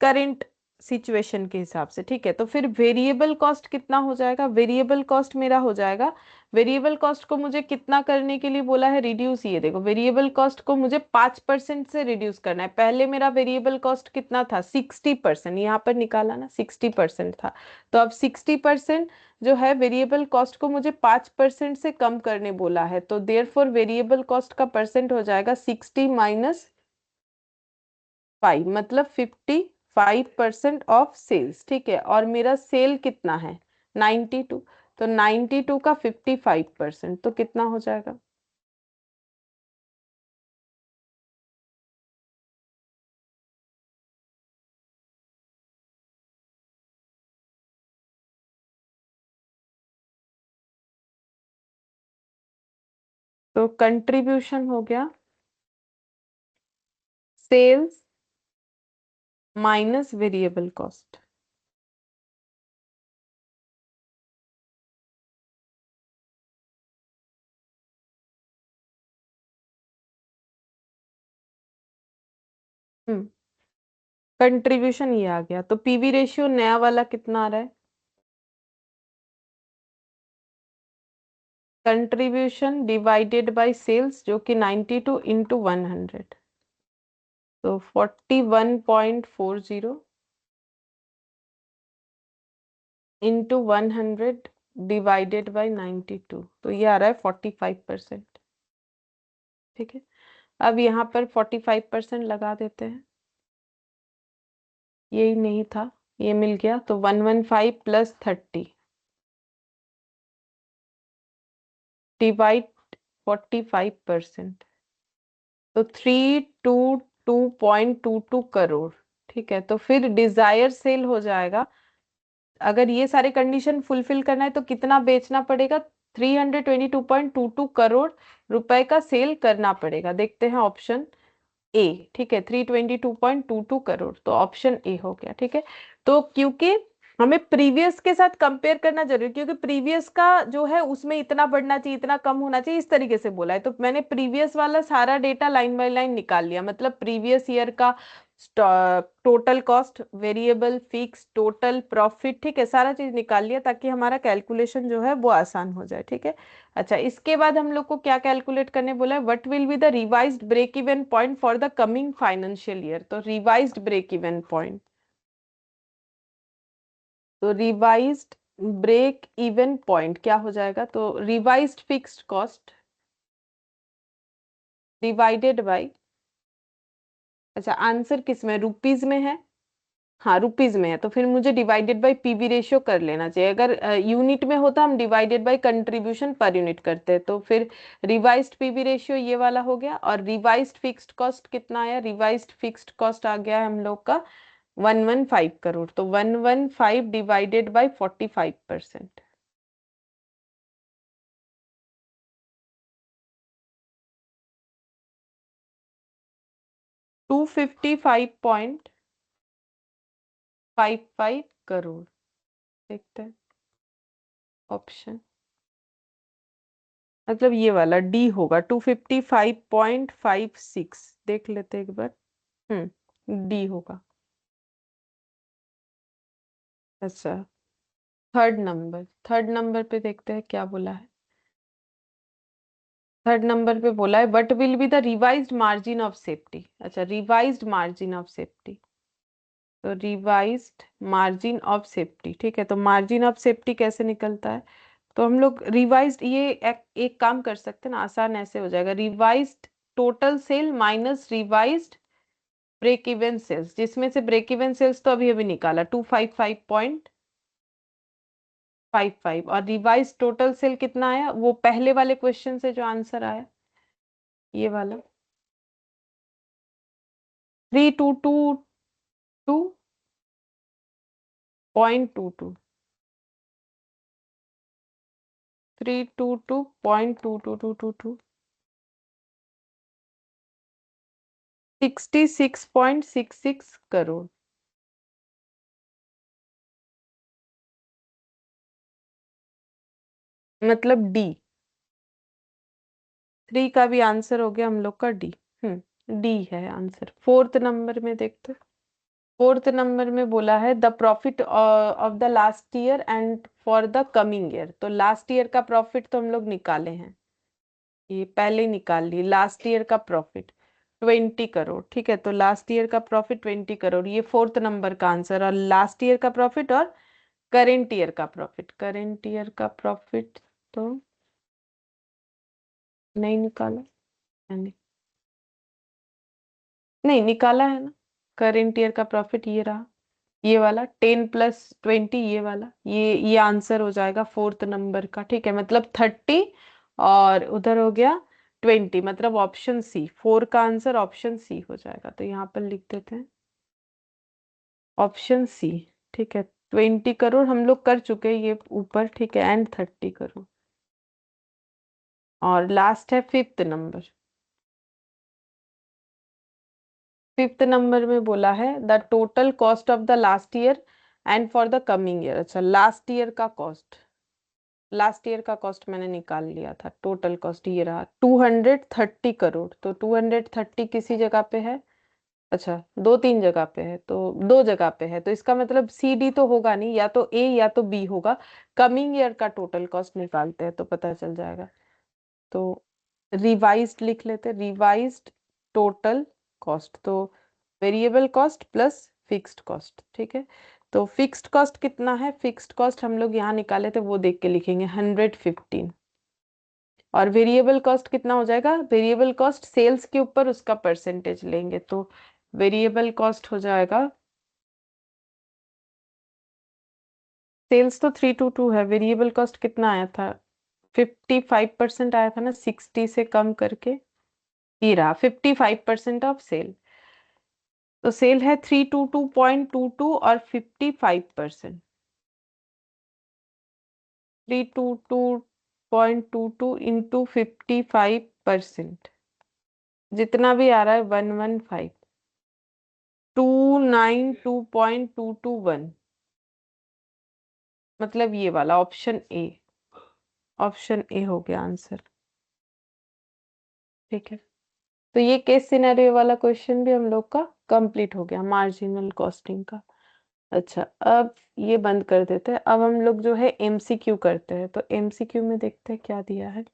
करंट सिचुएशन के हिसाब से। ठीक है, तो फिर वेरिएबल कॉस्ट कितना हो जाएगा? वेरिएबल कॉस्ट मेरा हो जाएगा, वेरिएबल कॉस्ट को मुझे कितना करने के लिए बोला है? रिड्यूस। ये देखो वेरिएबल कॉस्ट को मुझे 5% से रिड्यूस करना है। पहले मेरा वेरिएबल कॉस्ट कितना था? 60%, यहाँ पर निकाला ना, 60% था। तो अब 60% जो है वेरिएबल कॉस्ट को मुझे 5% से कम करने बोला है। तो देयरफॉर वेरिएबल कॉस्ट का परसेंट हो जाएगा 60 - 5, मतलब 55% ऑफ सेल्स। ठीक है, और मेरा सेल कितना है? 92। तो 92 का 55%, तो कितना हो जाएगा? तो कंट्रीब्यूशन हो गया सेल्स माइनस वेरिएबल कॉस्ट। हम्म, कंट्रीब्यूशन ये आ गया। तो पीवी रेशियो नया वाला कितना आ रहा है? कंट्रीब्यूशन डिवाइडेड बाय सेल्स, जो कि 92 इंटू 100, तो 41.40 इंटू 100 डिवाइडेड बाई 92, तो ये आ रहा है 45%। ठीक है, अब यहाँ पर 45% लगा देते हैं। यही नहीं था, ये मिल गया, तो 115 प्लस 30 डिवाइड 45%, तो 322.22 करोड़। ठीक है, तो फिर डिजायर सेल हो जाएगा। अगर ये सारे कंडीशन फुलफिल करना है तो कितना बेचना पड़ेगा? 322.22 करोड़ रुपए का सेल करना पड़ेगा। देखते हैं ऑप्शन ए। ठीक है, 322.22 करोड़, तो ऑप्शन ए हो गया। ठीक है, तो क्योंकि हमें प्रीवियस के साथ कंपेयर करना जरूरी है, क्योंकि प्रीवियस का जो है उसमें इतना बढ़ना चाहिए, इतना कम होना चाहिए, इस तरीके से बोला है। तो मैंने प्रीवियस वाला सारा डेटा लाइन बाय लाइन निकाल लिया, मतलब प्रीवियस ईयर का total cost, variable, fix, total profit. ठीक है, सारा चीज निकाल लिया ताकि हमारा कैलकुलेशन जो है वो आसान हो जाए। ठीक है, अच्छा, इसके बाद हम लोग को क्या कैलकुलेट करने बोला है? What will be the revised break even point for the coming financial year. तो रिवाइज्ड ब्रेक इवन पॉइंट, तो रिवाइज्ड ब्रेक इवन पॉइंट क्या हो जाएगा? तो revised fixed cost divided by, अच्छा आंसर किस में, रुपीज में है? हाँ रुपीज में है, तो फिर मुझे डिवाइडेड बाय पीवी रेशियो कर लेना चाहिए। अगर यूनिट में होता हम divided by contribution per unit करते हैं। तो फिर रिवाइज्ड पीवी रेशियो ये वाला हो गया, और रिवाइज्ड फिक्स्ड कॉस्ट कितना आया? रिवाइज्ड फिक्स्ड कॉस्ट आ गया है हम लोग का 115 करोड़, तो 115 डिवाइडेड बाय 45%, 255.55 करोड़। देखते हैं ऑप्शन, मतलब ये वाला डी होगा 255.56, देख लेते एक बार। डी होगा। अच्छा, थर्ड नंबर पे देखते हैं क्या बोला है। थर्ड नंबर पे बोला है what will be the revised margin of safety. अच्छा, रिवाइज्ड मार्जिन ऑफ सेफ्टी। तो रिवाइज्ड मार्जिन ऑफ सेफ्टी, ठीक है। तो मार्जिन ऑफ सेफ्टी कैसे निकलता है? तो हम लोग रिवाइज्ड, ये एक काम कर सकते हैं ना, आसान ऐसे हो जाएगा, revised total sale minus revised break even sales, जिसमें से ब्रेक इवन सेल्स तो अभी अभी निकाला 255.55, और रिवाइज टोटल सेल कितना आया वो पहले वाले क्वेश्चन से जो आंसर आया, ये वाला 3222.22, 322.22222, 66.66 करोड़। मतलब डी, 3 का भी आंसर हो गया हम लोग का डी। डी है आंसर। फोर्थ नंबर में देखते। फोर्थ नंबर में बोला है the profit of the last year and for the coming year. तो लास्ट ईयर का प्रॉफिट तो हम लोग निकाले हैं, ये पहले ही निकाल लिए। लास्ट ईयर का प्रॉफिट 20 करोड़, ठीक है। तो लास्ट ईयर का प्रॉफिट 20 करोड़, ये फोर्थ नंबर का आंसर। और लास्ट ईयर का प्रॉफिट और करेंट ईयर का प्रॉफिट, करेंट ईयर का प्रॉफिट तो नहीं निकाला, नहीं, नहीं निकाला है ना। करेंट ईयर का प्रॉफिट ये रहा, ये वाला 10 + 20, ये वाला, ये आंसर हो जाएगा फोर्थ नंबर का, ठीक है। मतलब 30 और उधर हो गया 20, मतलब ऑप्शन सी, 4 का आंसर ऑप्शन सी हो जाएगा। तो यहाँ पर लिख देते हैं ऑप्शन सी, ठीक है। 20 करोड़ हम लोग कर चुके हैं ये ऊपर, ठीक है, एंड 30 करोड़। और लास्ट है फिफ्थ नंबर। फिफ्थ नंबर में बोला है the total cost of the last year and for the coming year. अच्छा, लास्ट ईयर का कॉस्ट, लास्ट ईयर का कॉस्ट मैंने निकाल लिया था। टोटल कॉस्ट ये रहा 230 करोड़। तो 230 किसी जगह पे है, अच्छा दो तीन जगह पे है, तो दो जगह पे है, तो इसका मतलब सी डी तो होगा नहीं, या तो ए या तो बी होगा। कमिंग ईयर का टोटल कॉस्ट निकालते हैं तो पता चल जाएगा। तो रिवाइज्ड लिख लेते, रिवाइज्ड टोटल कॉस्ट, तो variable cost plus fixed cost, ठीक है। तो फिक्स्ड कॉस्ट कितना है, फिक्स्ड कॉस्ट हम लोग यहाँ निकाले थे, वो देख के लिखेंगे 115। और वेरिएबल कॉस्ट कितना हो जाएगा, वेरिएबल कॉस्ट सेल्स के ऊपर उसका परसेंटेज लेंगे, तो वेरिएबल कॉस्ट हो जाएगा, सेल्स तो 322 है, वेरिएबल कॉस्ट कितना आया था, 55% आया था ना, 60 से कम करके ये रहा 55% ऑफ सेल। तो सेल है 322.22 और 55%, 322.22 इंटू 55%, जितना भी आ रहा है 115, 292.221, मतलब ये वाला ऑप्शन ए, ऑप्शन ए हो गया आंसर, ठीक है। तो ये केस सिनेरियो वाला क्वेश्चन भी हम लोग का कंप्लीट हो गया, मार्जिनल कॉस्टिंग का। अच्छा, अब ये बंद कर देते हैं। अब हम लोग जो है एमसीक्यू करते हैं। तो एमसीक्यू में देखते हैं क्या दिया है।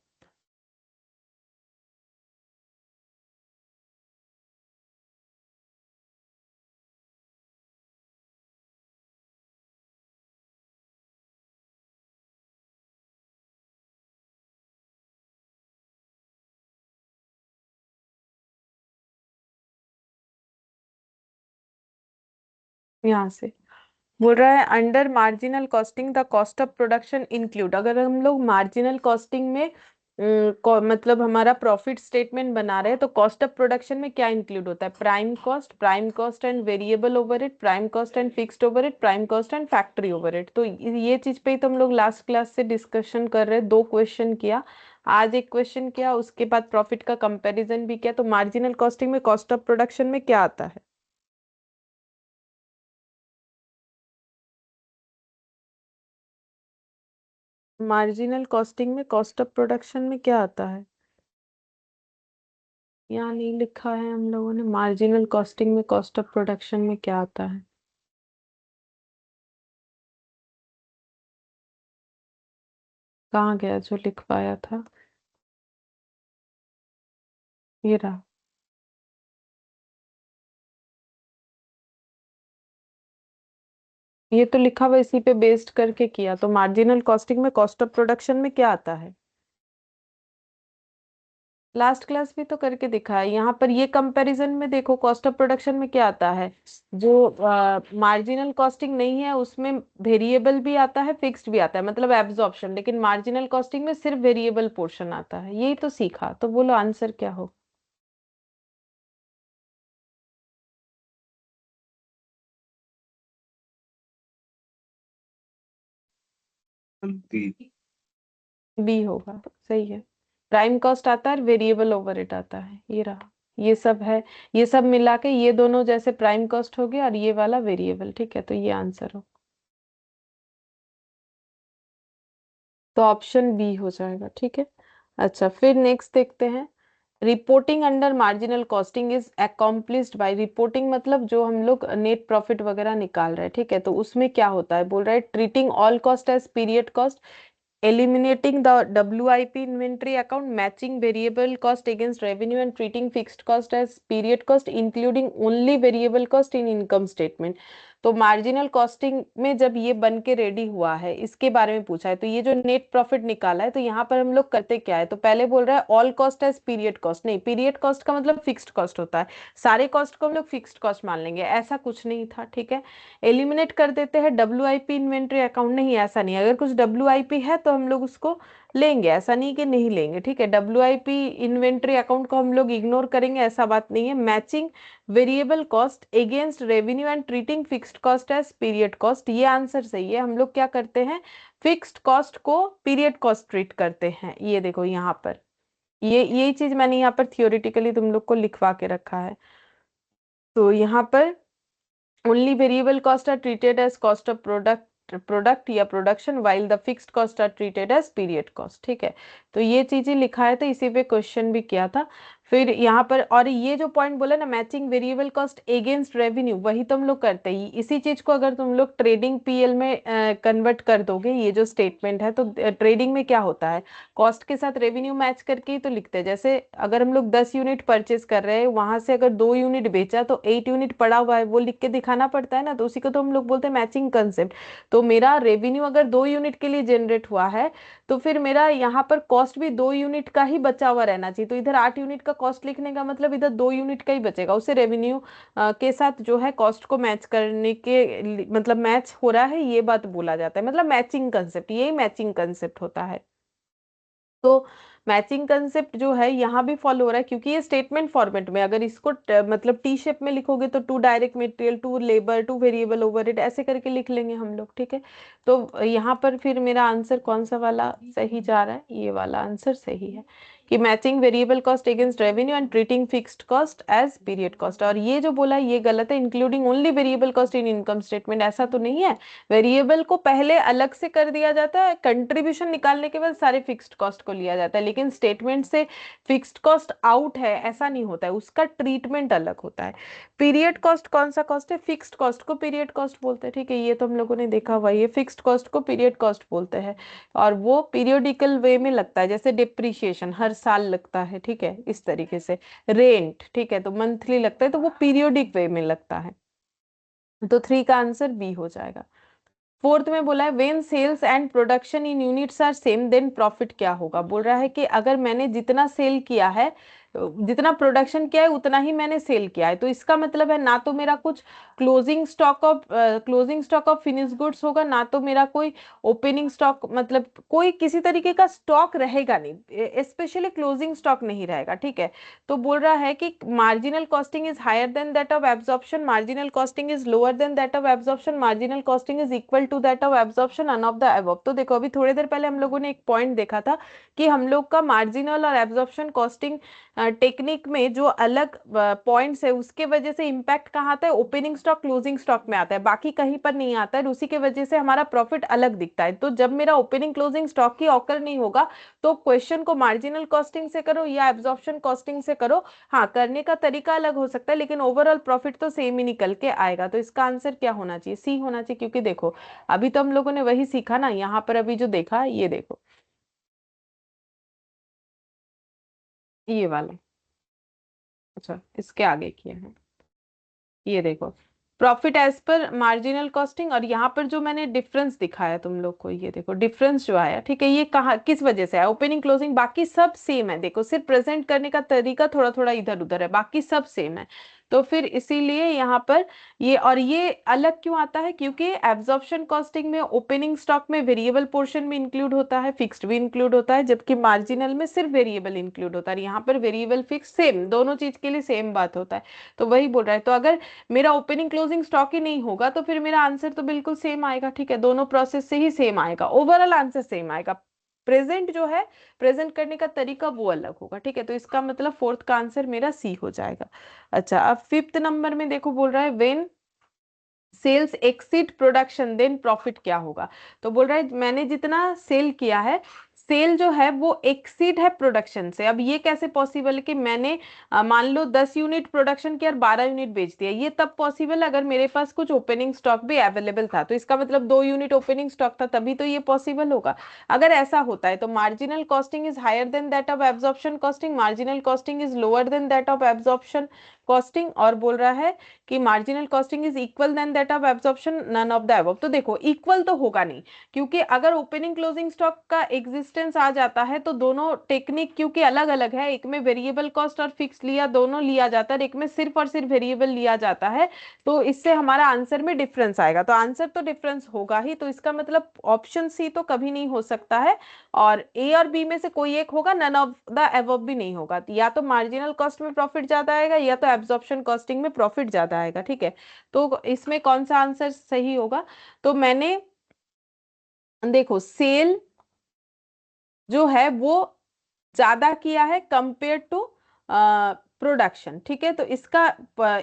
यहाँ से बोल रहा है under marginal costing the cost of production include. अगर हम लोग मार्जिनल कॉस्टिंग में मतलब हमारा प्रॉफिट स्टेटमेंट बना रहे हैं, तो कॉस्ट ऑफ प्रोडक्शन में क्या इंक्लूड होता है, prime cost and variable overhead, prime cost and fixed overhead, prime cost and factory overhead. तो ये चीज पे ही तो हम लोग लास्ट क्लास से डिस्कशन कर रहे हैं, दो क्वेश्चन किया, आज एक क्वेश्चन किया, उसके बाद प्रॉफिट का कंपैरिजन भी किया। तो मार्जिनल कॉस्टिंग में कॉस्ट ऑफ प्रोडक्शन में क्या आता है, मार्जिनल कॉस्टिंग में कॉस्ट ऑफ प्रोडक्शन में क्या आता है? यहाँ नहीं लिखा है हम लोगों ने, मार्जिनल कॉस्टिंग में कॉस्ट ऑफ प्रोडक्शन में क्या आता है। कहाँ गया जो लिखवाया था? ये रहा। ये तो लिखा हुआ इसी पे बेस्ड करके किया। तो मार्जिनल कॉस्टिंग में कॉस्ट ऑफ प्रोडक्शन में क्या आता है? लास्ट क्लास भी तो करके दिखा है। यहाँ पर ये कंपैरिजन में देखो, कॉस्ट ऑफ प्रोडक्शन में क्या आता है। जो मार्जिनल कॉस्टिंग नहीं है उसमें वेरिएबल भी आता है, फिक्स्ड भी आता है, मतलब एब्जॉर्प्शन। लेकिन मार्जिनल कॉस्टिंग में सिर्फ वेरिएबल पोर्शन आता है। यही तो सीखा। तो बोलो आंसर क्या हो। बी। बी होगा, सही है। प्राइम कॉस्ट आता है, वेरिएबल ओवरहेड आता है। ये रहा। ये सब है। ये सब मिला के ये दोनों जैसे प्राइम कॉस्ट हो गया और ये वाला वेरिएबल। ठीक है, तो ये आंसर हो। तो ऑप्शन बी हो जाएगा। ठीक है। अच्छा, फिर नेक्स्ट देखते हैं। Reporting under marginal costing is accomplished by. Reporting मतलब जो हम लोग नेट प्रॉफिट वगैरह निकाल रहे हैं। ठीक है, तो उसमें क्या होता है, बोल रहा है treating all cost as period cost, eliminating the WIP inventory account, matching variable cost against revenue and treating fixed cost as period cost, including only variable cost in income statement। तो मार्जिनल कॉस्टिंग में जब ये बन के ready हुआ है, इसके बारे में पूछा है। तो ये जो नेट प्रॉफिट निकाला है, तो यहाँ पर हम लोग करते क्या है, तो पहले बोल रहा है all cost as period cost. नहीं, पीरियड कॉस्ट का मतलब फिक्स्ड कॉस्ट होता है। सारे कॉस्ट को हम लोग फिक्स्ड कॉस्ट मान लेंगे, ऐसा कुछ नहीं था। ठीक है। एलिमिनेट कर देते हैं WIP इन्वेंट्री अकाउंट। नहीं, ऐसा नहीं। अगर कुछ WIP है तो हम लोग उसको लेंगे, ऐसा नहीं कि नहीं लेंगे। ठीक है, WIP इन्वेंट्री अकाउंट को हम लोग इग्नोर करेंगे, ऐसा बात नहीं है। Matching variable cost against revenue and treating fixed cost as period cost, ये आंसर सही है। हम लोग क्या करते हैं, फिक्स्ड कॉस्ट को पीरियड कॉस्ट ट्रीट करते हैं। ये देखो यहाँ पर, ये यही चीज मैंने यहाँ पर थियोरिटिकली तुम लोग को लिखवा के रखा है। तो यहाँ पर only variable costs are treated as cost of product या production, while the fixed cost are treated as period cost। ठीक है, तो ये चीजें लिखा है, तो इसी पे क्वेश्चन भी किया था। फिर यहाँ पर, और ये जो पॉइंट बोला ना, matching variable cost against revenue, वही तो हम लोग करते ही। इसी चीज को अगर तुम लोग ट्रेडिंग PL में कन्वर्ट कर दोगे, ये जो स्टेटमेंट है, तो ट्रेडिंग में क्या होता है, कॉस्ट के साथ रेवेन्यू मैच करके ही तो लिखते हैं। जैसे अगर हम लोग 10 यूनिट परचेज कर रहे हैं, वहां से अगर 2 यूनिट बेचा तो 8 यूनिट पड़ा हुआ है, वो लिख के दिखाना पड़ता है ना। तो उसी को तो हम लोग बोलते हैं मैचिंग कंसेप्ट। तो मेरा रेवेन्यू अगर 2 यूनिट के लिए जनरेट हुआ है, तो फिर मेरा यहाँ पर कॉस्ट भी 2 यूनिट का ही बचा हुआ रहना चाहिए। तो इधर 8 यूनिट का कॉस्ट लिखने का मतलब इधर 2 यूनिट का ही बचेगा, उसे रेवेन्यू के साथ जो है कॉस्ट को मैच करने के मतलब मैच हो रहा है, ये बात बोला जाता है। मतलब मैचिंग कंसेप्ट, यही मैचिंग कंसेप्ट होता है। तो मैचिंग कंसेप्ट जो है यहाँ भी फॉलो हो रहा है, क्योंकि ये स्टेटमेंट फॉर्मेट में, अगर इसको मतलब टी शेप में लिखोगे तो to direct material, to labour, to variable overhead, ऐसे करके लिख लेंगे हम लोग। ठीक है, तो यहाँ पर फिर मेरा आंसर कौन सा वाला सही जा रहा है, ये वाला आंसर सही है कि matching variable cost against revenue and treating fixed cost as period cost. और ये जो बोला है ये गलत है, including only variable cost in income statement, ऐसा तो नहीं है। वेरिएबल को पहले अलग से कर दिया जाता है, कंट्रीब्यूशन निकालने के बाद सारे फिक्स्ड कॉस्ट को लिया जाता है। लेकिन स्टेटमेंट से फिक्स्ड कॉस्ट आउट है ऐसा नहीं होता है, उसका ट्रीटमेंट अलग होता है। पीरियड कॉस्ट कौन सा कॉस्ट है, फिक्स्ड कॉस्ट को पीरियड कॉस्ट बोलते हैं। ठीक है, ये तो हम लोगों ने देखा हुआ है, ये फिक्स्ड कॉस्ट को पीरियड कॉस्ट बोलते हैं। और वो पीरियोडिकल वे में लगता है, जैसे डिप्रिशिएशन हर साल लगता है। ठीक है, इस तरीके से रेंट, ठीक है, तो मंथली लगता है, तो वो पीरियोडिक वे में लगता है। तो 3 का आंसर बी हो जाएगा। फोर्थ में बोला है when sales and production in units are same then profit क्या होगा। बोल रहा है कि अगर मैंने जितना सेल किया है, जितना प्रोडक्शन किया है उतना ही मैंने सेल किया है, तो इसका मतलब है ना तो मेरा कुछ closing stock of finish goods होगा, ना तो मेरा कोई ओपनिंग स्टॉक, मतलब कोई किसी तरीके का स्टॉक रहेगा नहीं, स्पेशली क्लोजिंग स्टॉक नहीं रहेगा। ठीक है, तो बोल रहा है कि marginal costing is higher than that of absorption, marginal costing is lower than that of absorption, marginal costing is equal to that of absorption, none of the above. तो देखो, अभी थोड़ी देर पहले हम लोगों ने एक पॉइंट देखा था कि हम लोग का मार्जिनल और एब्जॉर्प्शन कॉस्टिंग टेक्निक में जो अलग पॉइंट्स है, उसके वजह से इम्पैक्ट कहाँ आता है, ओपनिंग स्टॉक क्लोजिंग स्टॉक में आता है, बाकी कहीं पर नहीं आता है। उसी के वजह से हमारा प्रॉफिट अलग दिखता है। तो जब मेरा ओपनिंग क्लोजिंग स्टॉक ही ऑकर नहीं होगा, तो क्वेश्चन को मार्जिनल कॉस्टिंग से करो या एब्जॉर्प्शन कॉस्टिंग से करो, हाँ करने का तरीका अलग हो सकता है, लेकिन ओवरऑल प्रॉफिट तो सेम ही निकल के आएगा। तो इसका आंसर क्या होना चाहिए, सी होना चाहिए। क्योंकि देखो, अभी तो हम लोगों ने वही सीखा ना, यहाँ पर अभी जो देखा ये देखो, ये वाला। अच्छा, इसके आगे किए हैं। ये देखो, profit as per marginal costing, और यहाँ पर जो मैंने डिफरेंस दिखाया तुम लोग को, ये देखो डिफरेंस जो आया, ठीक है, ये कहाँ किस वजह से आया, ओपनिंग क्लोजिंग बाकी सब सेम है, देखो सिर्फ प्रेजेंट करने का तरीका थोड़ा थोड़ा इधर उधर है, बाकी सब सेम है। तो फिर इसीलिए यहाँ पर ये, और ये अलग क्यों आता है, क्योंकि एब्जॉर्प्शन कॉस्टिंग में ओपनिंग स्टॉक में वेरिएबल पोर्शन भी इंक्लूड होता है, फिक्स्ड भी इंक्लूड होता है, जबकि मार्जिनल में सिर्फ वेरिएबल इंक्लूड होता है, यहाँ पर वेरिएबल फिक्स सेम, दोनों चीज के लिए सेम बात होता है। तो वही बोल रहा है, तो अगर मेरा ओपनिंग क्लोजिंग स्टॉक ही नहीं होगा तो फिर मेरा आंसर तो बिल्कुल सेम आएगा, ठीक है, दोनों प्रोसेस से ही सेम आएगा, ओवरऑल आंसर सेम आएगा, प्रेजेंट जो है, प्रेजेंट करने का तरीका वो अलग होगा, ठीक है, तो इसका मतलब फोर्थ का आंसर मेरा सी हो जाएगा। अच्छा, अब फिफ्थ नंबर में देखो, बोल रहा है when sales exceed production then profit क्या होगा। तो बोल रहा है मैंने जितना सेल किया है, सेल जो है वो एक्सीड है प्रोडक्शन से। अब ये कैसे पॉसिबल है कि मैंने मान लो 10 यूनिट प्रोडक्शन किया और 12 यूनिट बेच दिया, ये तब पॉसिबल है अगर मेरे पास कुछ ओपनिंग स्टॉक भी अवेलेबल था, तो इसका मतलब 2 यूनिट ओपनिंग स्टॉक था, तभी तो ये पॉसिबल होगा। अगर ऐसा होता है तो marginal costing is higher than that of absorption costing, marginal costing is lower than that of absorption costing, और बोल रहा है कि marginal costing is equal than that of absorption, none of the above. तो देखो इक्वल तो होगा नहीं, क्योंकि अगर ओपनिंग क्लोजिंग स्टॉक का एग्जिस्टेंस आ जाता है तो दोनों टेक्निक क्योंकि अलग अलग है, एक में वेरिएबल कॉस्ट और फिक्स लिया दोनों लिया जाता है, एक में सिर्फ और सिर्फ वेरिएबल लिया जाता है, तो इससे हमारा आंसर में डिफरेंस आएगा, तो आंसर तो डिफरेंस होगा ही, तो इसका मतलब ऑप्शन सी तो कभी नहीं हो सकता है, और ए और बी में से कोई एक होगा, नन ऑफ द अबव भी नहीं होगा, या तो मार्जिनल कॉस्ट में प्रॉफिट ज्यादा आएगा या तो एब्जॉर्प्शन कॉस्टिंग में प्रॉफिट ज्यादा आएगा, ठीक है। तो इसमें कौन सा आंसर सही होगा, तो मैंने देखो सेल जो है वो ज्यादा किया है कंपेयर टू प्रोडक्शन, ठीक है, तो इसका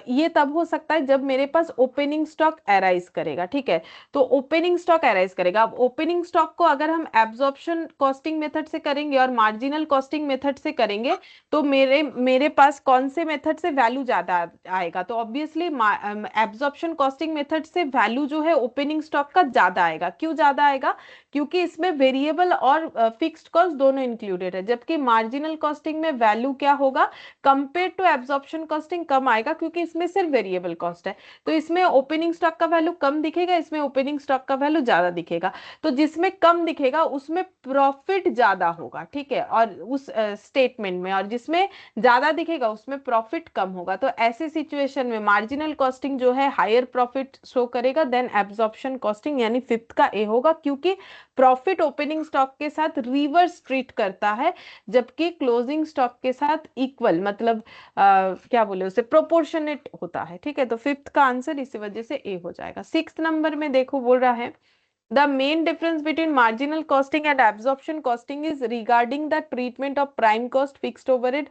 ये तब हो सकता है जब मेरे पास ओपनिंग स्टॉक अराइज करेगा, ठीक है, तो ओपनिंग स्टॉक अराइज करेगा, अब ओपनिंग स्टॉक को अगर हम एब्जॉर्प्शन कॉस्टिंग मेथड से करेंगे और मार्जिनल कॉस्टिंग मेथड से करेंगे, तो मेरे मेरे पास कौन से मेथड से वैल्यू ज्यादा आएगा, तो ऑब्वियसली एब्जॉर्प्शन कॉस्टिंग मेथड से वैल्यू जो है ओपनिंग स्टॉक का ज्यादा आएगा, क्यों ज्यादा आएगा, क्योंकि इसमें वेरिएबल और फिक्स्ड कॉस्ट दोनों इंक्लूडेड है, जबकि मार्जिनल कॉस्टिंग में वैल्यू क्या होगा, कंपेयर टू एब्जॉर्प्शन कॉस्टिंग कम आएगा, क्योंकि इसमें सिर्फ वेरिएबल कॉस्ट है, तो इसमें ओपनिंग स्टॉक का वैल्यू कम दिखेगा, इसमें ओपनिंग स्टॉक का वैल्यू ज्यादा दिखेगा, तो जिसमें कम दिखेगा उसमें प्रॉफिट ज्यादा होगा, ठीक है, और उस स्टेटमेंट में, और जिसमें ज्यादा दिखेगा उसमें प्रॉफिट कम होगा, तो ऐसे सिचुएशन में मार्जिनल कॉस्टिंग जो है हायर प्रॉफिट शो करेगा देन एब्जॉर्प्शन कॉस्टिंग, यानी फिफ्थ का ए होगा, क्योंकि प्रॉफिट ओपनिंग स्टॉक के साथ रिवर्स ट्रीट करता है, जबकि क्लोजिंग स्टॉक के साथ इक्वल, मतलब क्या बोले उसे, प्रोपोर्शनेट होता है, ठीक है, तो फिफ्थ का आंसर इसी वजह से ए हो जाएगा। सिक्स्थ नंबर में देखो, बोल रहा है the main difference between marginal costing and absorption costing is regarding the treatment of prime cost fixed overhead।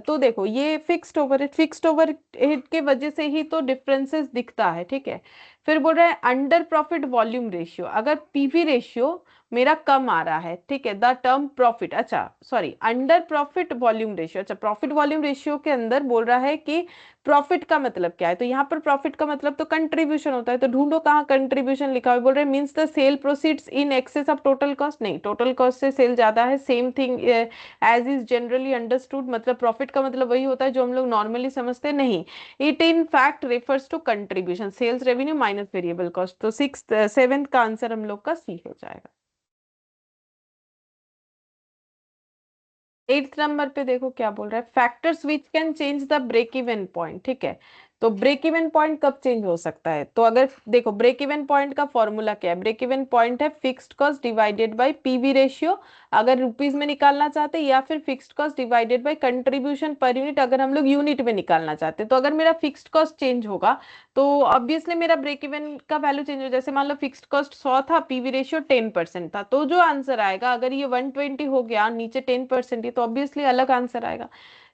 तो देखो ये फिक्स्ड ओवरहेड के वजह से ही तो डिफरेंसेस दिखता है, ठीक है, फिर बोल रहा है अंडर प्रॉफिट वॉल्यूम रेशियो, अगर पीवी रेशियो मेरा कम आ रहा है, ठीक है, द टर्म प्रॉफिट, अच्छा sorry, under profit volume ratio, अच्छा प्रॉफिट वॉल्यूम रेशियो के अंदर बोल रहा है कि प्रॉफिट का मतलब क्या है, तो यहाँ पर प्रॉफिट का मतलब तो कंट्रीब्यूशन होता है, तो ढूंढो कहाँ कंट्रीब्यूशन लिखा हुआ है, बोल रहे means the sale proceeds in excess of total cost, नहीं टोटल कॉस्ट से सेल ज्यादा है, same thing as is generally understood, मतलब प्रॉफिट का मतलब वही होता है जो हम लोग नॉर्मली समझते हैं, नहीं, it in fact refers to contribution, sales revenue minus variable cost, तो सिक्स सेवेंथ का आंसर हम लोग का सी हो जाएगा। एट्थ नंबर पे देखो क्या बोल रहा है, factors which can change the break even point, ठीक है, तो ब्रेक इवन पॉइंट कब चेंज हो सकता है, तो अगर देखो ब्रेक इवन पॉइंट का फॉर्मूला क्या है, ब्रेक इवन पॉइंट है fixed cost divided by PV ratio, अगर रुपीज में निकालना चाहते हैं, या फिर fixed cost divided by contribution per unit, अगर हम लोग यूनिट में निकालना चाहते हैं, तो अगर मेरा फिक्स्ड कॉस्ट चेंज होगा तो ऑब्वियसली मेरा ब्रेक इवन का वैल्यू चेंज हो, जैसे मान लो फिक्स्ड कॉस्ट 100 था, पीवी रेशियो 10% था, तो जो आंसर आएगा अगर ये 120 हो गया नीचे 10% ही, तो ऑब्वियसली अलग आंसर आएगा।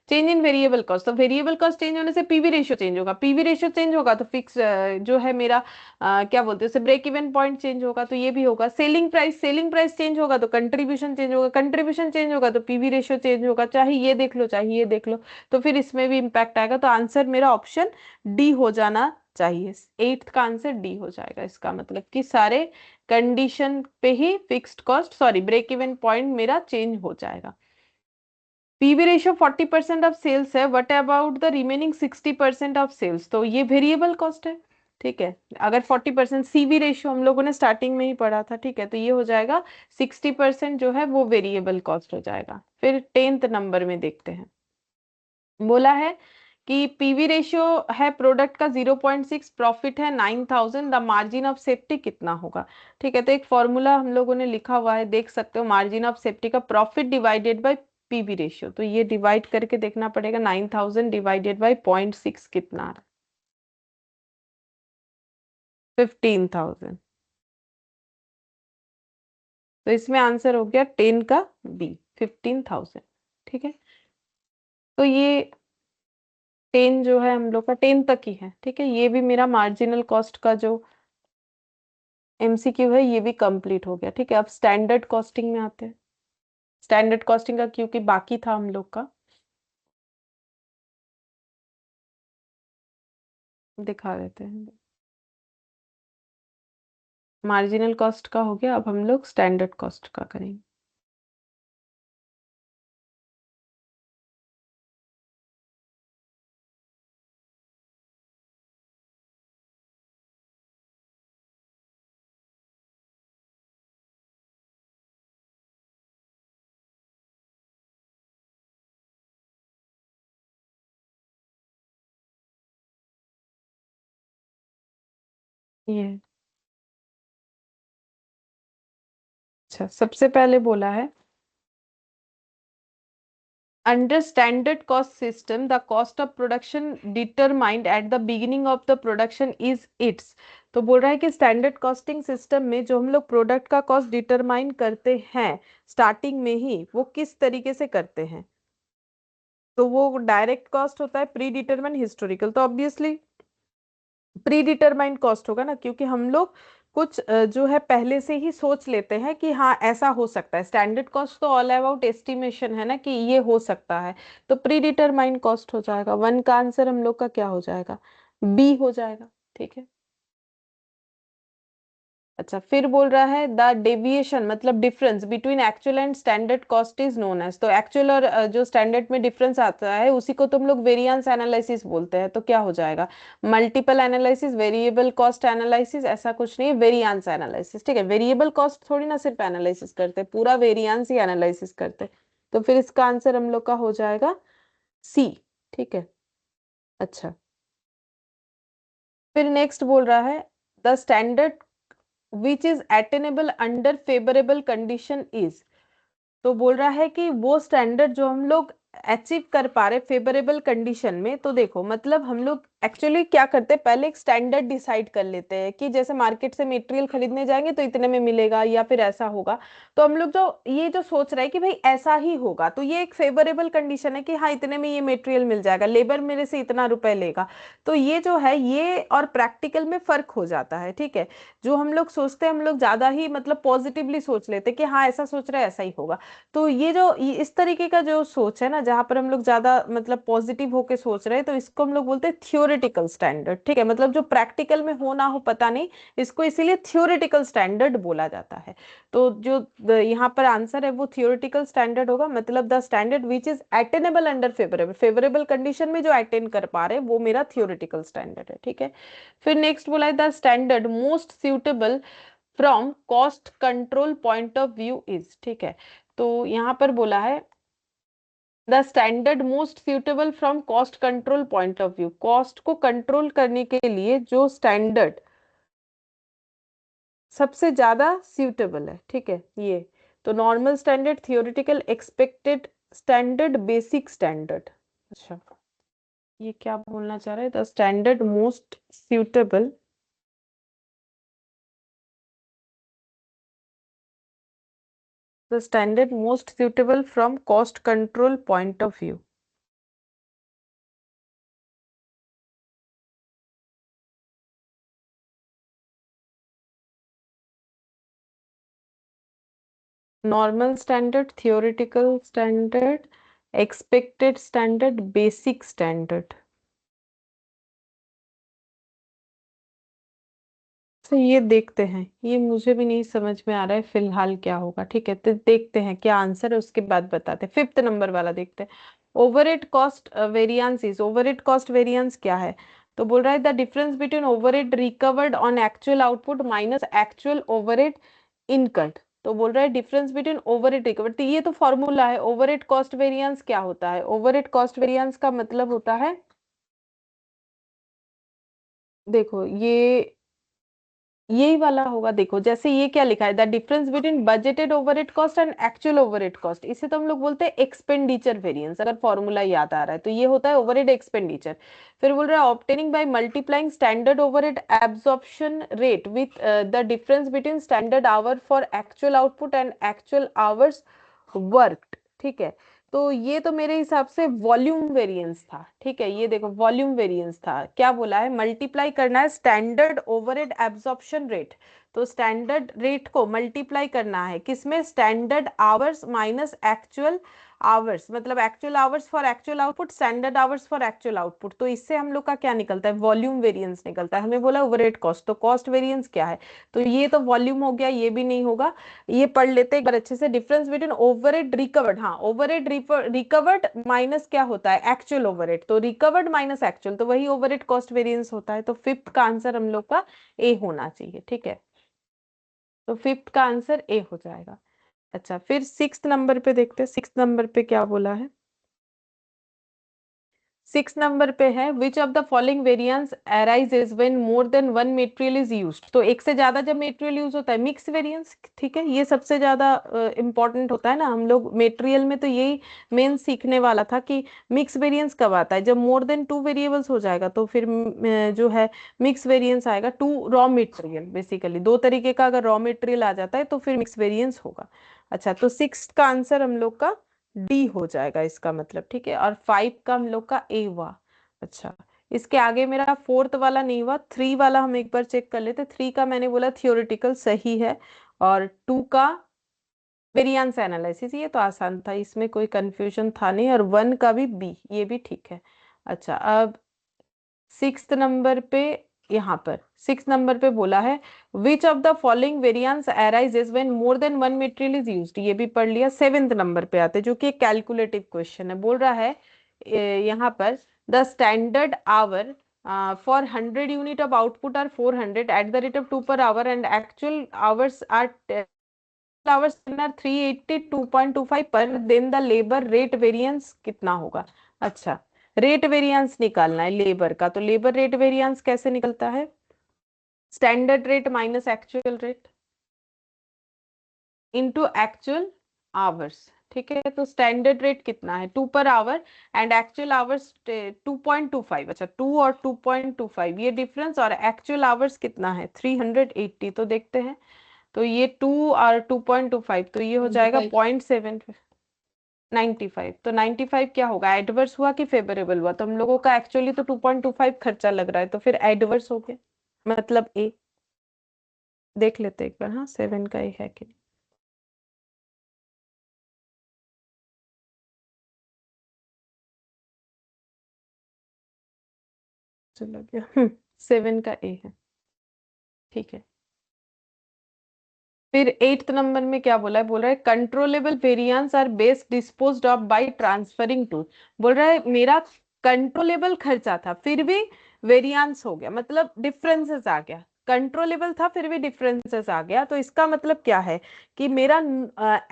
चेंज इन वेरिएबल कॉस्ट, तो वेरिएबल कॉस्ट चेंज होने से पीवी रेशियो चेंज होगा, पीवी रेशियो चेंज होगा तो फिक्स जो है मेरा क्या बोलते हैं उसे, ब्रेक इवन पॉइंट चेंज होगा, तो ये भी होगा। सेलिंग प्राइस चेंज होगा तो कंट्रीब्यूशन चेंज होगा, कंट्रीब्यूशन चेंज होगा तो पीवी रेशियो चेंज होगा, चाहे ये देख लो चाहे ये देख लो, तो फिर इसमें भी इम्पैक्ट आएगा, तो आंसर मेरा ऑप्शन डी हो जाना चाहिए, एट्थ का आंसर डी हो जाएगा, इसका मतलब कि सारे कंडीशन पे ही fixed cost sorry break even point मेरा चेंज हो जाएगा। पीवी रेशियो 40% ऑफ सेल्स है, what about the remaining 60% of sales? तो ये वेरिएबल कॉस्ट है, ठीक है। अगर 40% सीवी रेशियो हम लोगों ने स्टार्टिंग में ही पढ़ा था, ठीक है, तो ये हो जाएगा 60% जो है वो वेरिएबल कॉस्ट हो जाएगा। फिर 10th नंबर में देखते हैं। बोला है कि पीवी रेशियो है प्रोडक्ट का 0.6, प्रॉफिट है 9000, द मार्जिन ऑफ सेफ्टी कितना होगा? ठीक है, तो एक फॉर्मूला हम लोगों ने लिखा हुआ है, देख सकते हो, मार्जिन ऑफ सेफ्टी का profit divided by PV ratio. तो ये डिवाइड करके देखना पड़ेगा, 9000 डिवाइडेड बाय 0.6 कितना आ रहा है? 15000। तो इसमें आंसर हो गया 10 का बी, 15000। ठीक है, तो ये 10 जो है हम लोग का 10 तक ही है, ठीक है। ये भी मेरा मार्जिनल कॉस्ट का जो एमसीक्यू है ये भी कंप्लीट हो गया, ठीक है। अब स्टैंडर्ड कॉस्टिंग में आते हैं। स्टैंडर्ड कॉस्टिंग का क्योंकि बाकी था हम लोग का, दिखा देते हैं। मार्जिनल कॉस्ट का हो गया, अब हम लोग स्टैंडर्ड कॉस्ट का करेंगे। ये अच्छा, सबसे पहले बोला है under standard cost system the cost of production determined at the beginning of the production is its। तो बोल रहा है कि स्टैंडर्ड कॉस्टिंग सिस्टम में जो हम लोग प्रोडक्ट का कॉस्ट डिटरमाइन करते हैं स्टार्टिंग में ही, वो किस तरीके से करते हैं? तो वो डायरेक्ट कॉस्ट होता है, प्री डिटरमाइन, हिस्टोरिकल। तो ऑब्वियसली प्री डिटरमाइंड कॉस्ट होगा ना, क्योंकि हम लोग कुछ जो है पहले से ही सोच लेते हैं कि हाँ ऐसा हो सकता है। स्टैंडर्ड कॉस्ट तो ऑल अबाउट एस्टिमेशन है ना, कि ये हो सकता है। तो प्री डिटरमाइंड कॉस्ट हो जाएगा। वन का आंसर हम लोग का क्या हो जाएगा? बी हो जाएगा, ठीक है। अच्छा, फिर बोल रहा है द डेविएशन मतलब difference between actual and standard cost is known as. तो एक्चुअल और जो स्टैंडर्ड में डिफरेंस आता है उसी को तुम लोग वेरिएंस एनालिसिस बोलते हैं। तो क्या हो जाएगा? Multiple analysis, variable cost analysis, ऐसा कुछ नहीं, वेरिएंस एनालिसिस, ठीक है। वेरिएबल कॉस्ट थोड़ी ना सिर्फ एनालिसिस करते, पूरा वेरिएंस ही एनालिसिस करते। तो फिर इसका आंसर हम लोग का हो जाएगा सी, ठीक है। अच्छा, फिर नेक्स्ट बोल रहा है the standard which is attainable under favourable condition is. तो बोल रहा है कि वो स्टैंडर्ड जो हम लोग अचीव कर पा रहे फेवरेबल कंडीशन में। तो देखो, मतलब हम लोग एक्चुअली क्या करते हैं, पहले एक स्टैंडर्ड डिसाइड कर लेते हैं कि जैसे मार्केट से मटेरियल खरीदने जाएंगे तो इतने में मिलेगा या फिर ऐसा होगा। तो हम लोग जो ये जो सोच रहे हैं कि भाई ऐसा ही होगा, तो ये एक फेवरेबल कंडीशन है कि हाँ इतने में ये मटेरियल मिल जाएगा, लेबर मेरे से इतना रुपए लेगा। तो ये जो है ये और प्रैक्टिकल में फर्क हो जाता है, ठीक है। जो हम लोग सोचते हैं, हम लोग ज्यादा ही मतलब पॉजिटिवली सोच लेते हैं कि हाँ ऐसा सोच रहे हैं ऐसा ही होगा। तो ये जो इस तरीके का जो सोच है ना, जहां पर हम लोग ज्यादा मतलब पॉजिटिव होके सोच रहे हैं, तो इसको हम लोग बोलते हैं थियोरेटिकल स्टैंडर्ड, ठीक है। मतलब जो प्रैक्टिकल में हो ना हो पता नहीं, इसको इसीलिए थियोरेटिकल स्टैंडर्ड बोला जाता है। तो जो यहाँ पर आंसर है वो थियोरेटिकल स्टैंडर्ड होगा, मतलब the standard which is attainable under favourable, favourable condition में जो अटेन कर पा रहे हैं वो मेरा थियोरेटिकल स्टैंडर्ड है, ठीक है। फिर नेक्स्ट बोला है the standard most suitable from cost control point of view is, ठीक है। तो यहां पर बोला है the standard most suitable from cost control point of view, cost को कंट्रोल करने के लिए जो स्टैंडर्ड सबसे ज्यादा सूटेबल है, ठीक है ये। तो normal standard, theoretical, expected standard, basic standard. अच्छा, ये क्या बोलना चाह रहे हैं? The standard most suitable, the standard most suitable from cost control point of view. Normal standard, theoretical standard, expected standard, basic standard. अच्छा ये देखते हैं, ये मुझे भी नहीं समझ में आ रहा है फिलहाल क्या होगा। ठीक है, तो देखते हैं क्या आंसर है, उसके बाद बताते हैं। फिफ्थ नंबर वाला देखते हैं। Overhead cost variance is, overhead cost variance क्या है? तो बोल रहा है the difference between overhead recovered on actual output minus actual overhead incurred. तो बोल रहा है डिफरेंस बिटवीन ओवरहेड रिकवर्ड, तो ये तो फॉर्मूला है। ओवरहेड कॉस्ट वेरिएंस क्या होता है? ओवरहेड कॉस्ट वेरिएंस का मतलब होता है, देखो ये यही वाला होगा। देखो जैसे ये क्या लिखा है, the difference between budgeted overhead cost and actual overhead cost, इसे तो हम लोग बोलते हैं एक्सपेंडिचर वेरिएंस। अगर फॉर्मूला याद आ रहा है तो ये होता है ओवरहेड एक्सपेंडिचर। फिर बोल रहा है obtaining by multiplying standard overhead absorption rate with the difference between standard hour for actual output and actual hours worked. ठीक है, तो ये तो मेरे हिसाब से वॉल्यूम वेरिएंस था। ठीक है, ये देखो वॉल्यूम वेरिएंस था। क्या बोला है? मल्टीप्लाई करना है स्टैंडर्ड ओवरहेड एब्जॉर्प्शन रेट। तो स्टैंडर्ड रेट को मल्टीप्लाई करना है किसमें? Standard hours minus actual hours, मतलब actual hours for actual output, standard hours for actual output. तो इससे हम लोग का क्या निकलता है? वॉल्यूम वेरिएंस निकलता है। हमें बोला ओवरहेड कॉस्ट, तो कॉस्ट वेरिएंस क्या है? तो ये तो वॉल्यूम हो गया, ये भी नहीं होगा। ये पढ़ लेते एक बार अच्छे से। डिफरेंस बिटवीन ओवरहेड रिकवर्ड, हाँ ओवरहेड रिकवर्ड माइनस क्या होता है? Actual overhead. तो रिकवर्ड माइनस एक्चुअल, तो वही ओवरहेड कॉस्ट वेरिएंस होता है। तो फिफ्थ का आंसर हम लोग का ए होना चाहिए। ठीक है, तो फिफ्थ का आंसर ए हो जाएगा। अच्छा, फिर सिक्स नंबर पे देखते हैं, सिक्स नंबर पे क्या बोला है। सिक्स नंबर पे है which of the following variance arises when more than one material is used. तो एक से ज्यादा जब मटेरियल यूज होता है, मिक्स वेरिएंस। ठीक है, ये सबसे ज्यादा इंपॉर्टेंट होता है ना, हम लोग मटेरियल में तो यही मेन सीखने वाला था कि मिक्स वेरिएंस कब आता है। जब मोर देन टू वेरिएबल्स हो जाएगा तो फिर जो है मिक्स वेरिएंस आएगा। टू रॉ मटेरियल, बेसिकली दो तरीके का अगर रॉ मटेरियल आ जाता है तो फिर मिक्स वेरिएंस होगा। अच्छा, तो सिक्स का आंसर हम लोग का डी हो जाएगा इसका मतलब। ठीक है, और फाइव का हम लोग का ए हुआ। अच्छा, इसके आगे मेरा फोर्थ वाला नहीं हुआ, थ्री वाला हम एक बार चेक कर लेते। थ्री का मैंने बोला थियोरिटिकल सही है, और टू का वेरिएंस एनालिसिस, ये तो आसान था, इसमें कोई कंफ्यूजन था नहीं। और वन का भी बी, ये भी ठीक है। अच्छा, अब सिक्स्थ नंबर पे, यहाँ पर सिक्स नंबर पे बोला है which of the following variance arises when more than one material is used, ये भी पढ़ लिया। सेवेंथ नंबर पे आते जो कि एक कैलकुलेटिव क्वेश्चन है। बोल रहा है यहाँ पर the standard hour for 100 unit of output are 400 at the rate of 2 per hour and actual hours are hours are 380 2.25 per, then the labour rate variance कितना होगा? अच्छा, रेट वेरिएंस निकालना है लेबर का। तो लेबर रेट वेरिएंस कैसे निकलता है? Standard rate minus actual rate into actual hours. ठीक है, तो स्टैंडर्ड रेट कितना है? 2 per hour and actual hours 2.25। अच्छा, 2 और 2.25 ये डिफरेंस, और एक्चुअल आवर्स कितना है? 380। तो देखते हैं, तो ये 2 और 2.25, तो ये हो जाएगा 25 0.7, 95। तो 95 क्या होगा? एडवर्स हुआ कि फेवरेबल हुआ? तो हम लोगों का एक्चुअली तो 2.25 खर्चा लग रहा है, तो फिर एडवर्स हो गया, मतलब ए। देख लेते एक बार, हाँ सेवन का ए है कि नहीं। चलो गया, सेवन का ए है। ठीक है, फिर एट्थ नंबर में क्या बोला है? बोल रहा है controllable variance are best disposed of by transferring to. बोल रहा है मेरा कंट्रोलेबल खर्चा था फिर भी वेरिएंस हो गया, मतलब डिफरेंसेस आ गया। कंट्रोलेबल था फिर भी डिफरेंसेस आ गया, तो इसका मतलब क्या है कि मेरा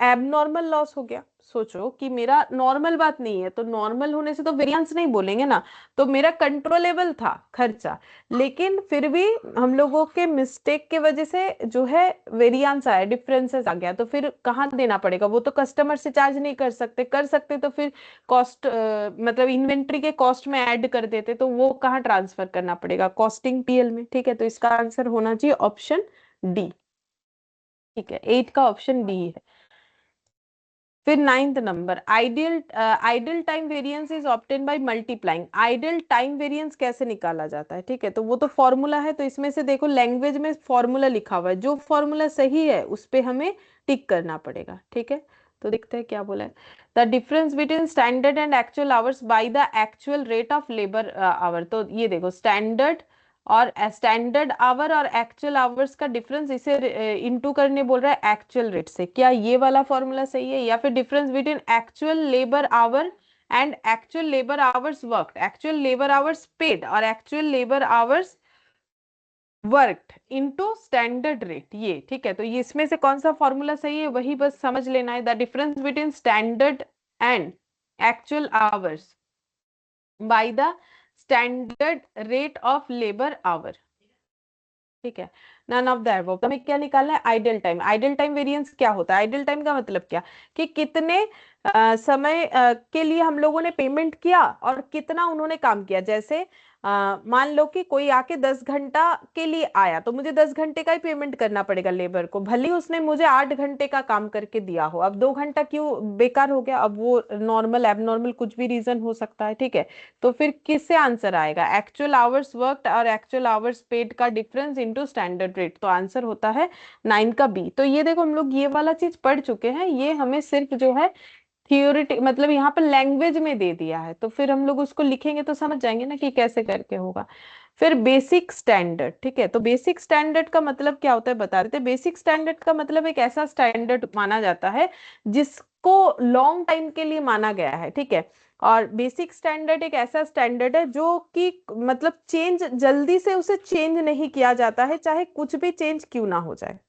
एबनॉर्मल लॉस हो गया। सोचो कि मेरा नॉर्मल बात नहीं है, तो नॉर्मल होने से तो वेरिएंस नहीं बोलेंगे ना। तो मेरा कंट्रोलेबल था खर्चा, लेकिन फिर भी हम लोगों के मिस्टेक के वजह से जो है वेरिएंस आया, डिफरेंसेस आ गया। तो फिर कहाँ देना पड़ेगा? वो तो कस्टमर से चार्ज नहीं कर सकते, कर सकते तो फिर कॉस्ट मतलब इन्वेंट्री के कॉस्ट में ऐड कर देते, तो वो कहाँ ट्रांसफर करना पड़ेगा? कॉस्टिंग पीएल में। ठीक है, तो इसका आंसर होना चाहिए ऑप्शन डी। ठीक है, एट का ऑप्शन डी है। फिर ninth number, ideal ideal time variance is obtain by multiplying. Ideal time variance कैसे निकाला जाता है? ठीक है, तो वो तो फॉर्मूला है। तो इसमें से देखो लैंग्वेज में फॉर्मूला लिखा हुआ है, जो फॉर्मूला सही है उस पे हमें टिक करना पड़ेगा। ठीक है, तो देखते हैं क्या बोला है। The difference between standard and actual hours by the actual rate of labour our. तो ये देखो स्टैंडर्ड और स्टैंडर्ड आवर और एक्चुअल आवर्स का डिफरेंस इसे इनटू करने बोल रहा है एक्चुअल रेट से। क्या ये वाला फॉर्मूला सही है, या फिर difference between actual labour hour and actual labour hours worked, actual labour hours paid और actual labour hours worked into standard rate, ये ठीक है। तो ये इसमें से कौन सा फॉर्मूला सही है वही बस समझ लेना है। The difference between standard and actual hours by the standard rate of labour hour, ठीक है। None of the above. तो हमें क्या निकालना है, idle time. Idle time variance क्या होता है, आइडल टाइम का मतलब क्या, कि कितने समय के लिए हम लोगों ने पेमेंट किया और कितना उन्होंने काम किया। जैसे मान लो कि कोई आके 10 घंटा के लिए आया तो मुझे 10 घंटे का ही पेमेंट करना पड़ेगा लेबर को, भले ही उसने मुझे 8 घंटे का काम करके दिया हो। अब 2 घंटा क्यों बेकार हो गया, अब वो नॉर्मल एबनॉर्मल कुछ भी रीजन हो सकता है, ठीक है। तो फिर किससे आंसर आएगा, एक्चुअल आवर्स वर्कड और एक्चुअल आवर्स पेड का डिफरेंस इनटू स्टैंडर्ड रेट। तो आंसर होता है 9 का बी। तो ये देखो हम लोग ये वाला चीज पढ़ चुके हैं, ये हमें सिर्फ जो है थियोरिटिक मतलब यहाँ पर लैंग्वेज में दे दिया है, तो फिर हम लोग उसको लिखेंगे तो समझ जाएंगे ना कि कैसे करके होगा। फिर बेसिक स्टैंडर्ड, ठीक है। तो बेसिक स्टैंडर्ड का मतलब क्या होता है बता देते। बेसिक स्टैंडर्ड का मतलब एक ऐसा स्टैंडर्ड माना जाता है जिसको लॉन्ग टाइम के लिए माना गया है, ठीक है। और बेसिक स्टैंडर्ड एक ऐसा स्टैंडर्ड है जो कि मतलब चेंज जल्दी से उसे चेंज नहीं किया जाता है, चाहे कुछ भी चेंज क्यों ना हो जाए।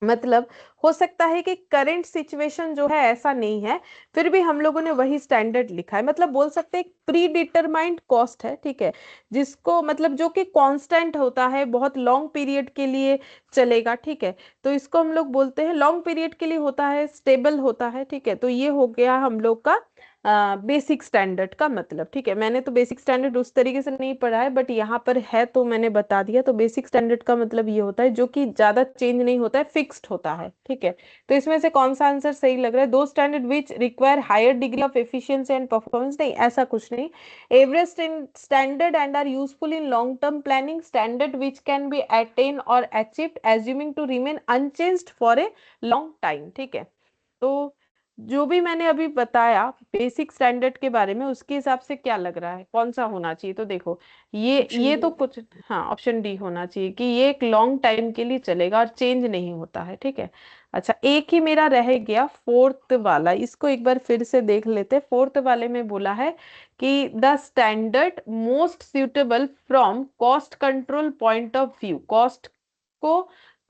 मतलब हो सकता है कि करंट सिचुएशन जो है ऐसा नहीं है, फिर भी हम लोगों ने वही स्टैंडर्ड लिखा है। मतलब बोल सकते हैं प्री डिटरमाइंड कॉस्ट है, ठीक है, जिसको मतलब जो कि कांस्टेंट होता है, बहुत लॉन्ग पीरियड के लिए चलेगा, ठीक है। तो इसको हम लोग बोलते हैं लॉन्ग पीरियड के लिए होता है, स्टेबल होता है, ठीक है। तो ये हो गया हम लोग का बेसिक स्टैंडर्ड का मतलब, ठीक है। मैंने तो बेसिक स्टैंडर्ड उस तरीके से नहीं पढ़ा है, बट यहाँ पर है तो मैंने बता दिया। तो बेसिक स्टैंडर्ड का मतलब ये होता है जो कि ज्यादा चेंज नहीं होता है, फिक्स्ड होता है, ठीक है। तो इसमें से कौन सा आंसर सही लग रहा है, दो standard which require higher degree of efficiency and performance, नहीं ऐसा कुछ नहीं। Average standard and are useful in long term planning, standard which can be attain और achieved assuming to remain unchanged for a long time, ठीक है। तो जो भी मैंने अभी बताया बेसिक स्टैंडर्ड के बारे में, उसके हिसाब से क्या लग रहा है कौन सा होना चाहिए। तो देखो ऑप्शन ये डी। तो कुछ, हाँ ऑप्शन डी होना चाहिए कि ये एक लॉन्ग टाइम के लिए चलेगा और चेंज नहीं होता है, ठीक है। अच्छा एक ही मेरा रह गया फोर्थ वाला, इसको एक बार फिर से देख लेते। फोर्थ वाले में बोला है कि the standard most suitable from cost control point of view, cost को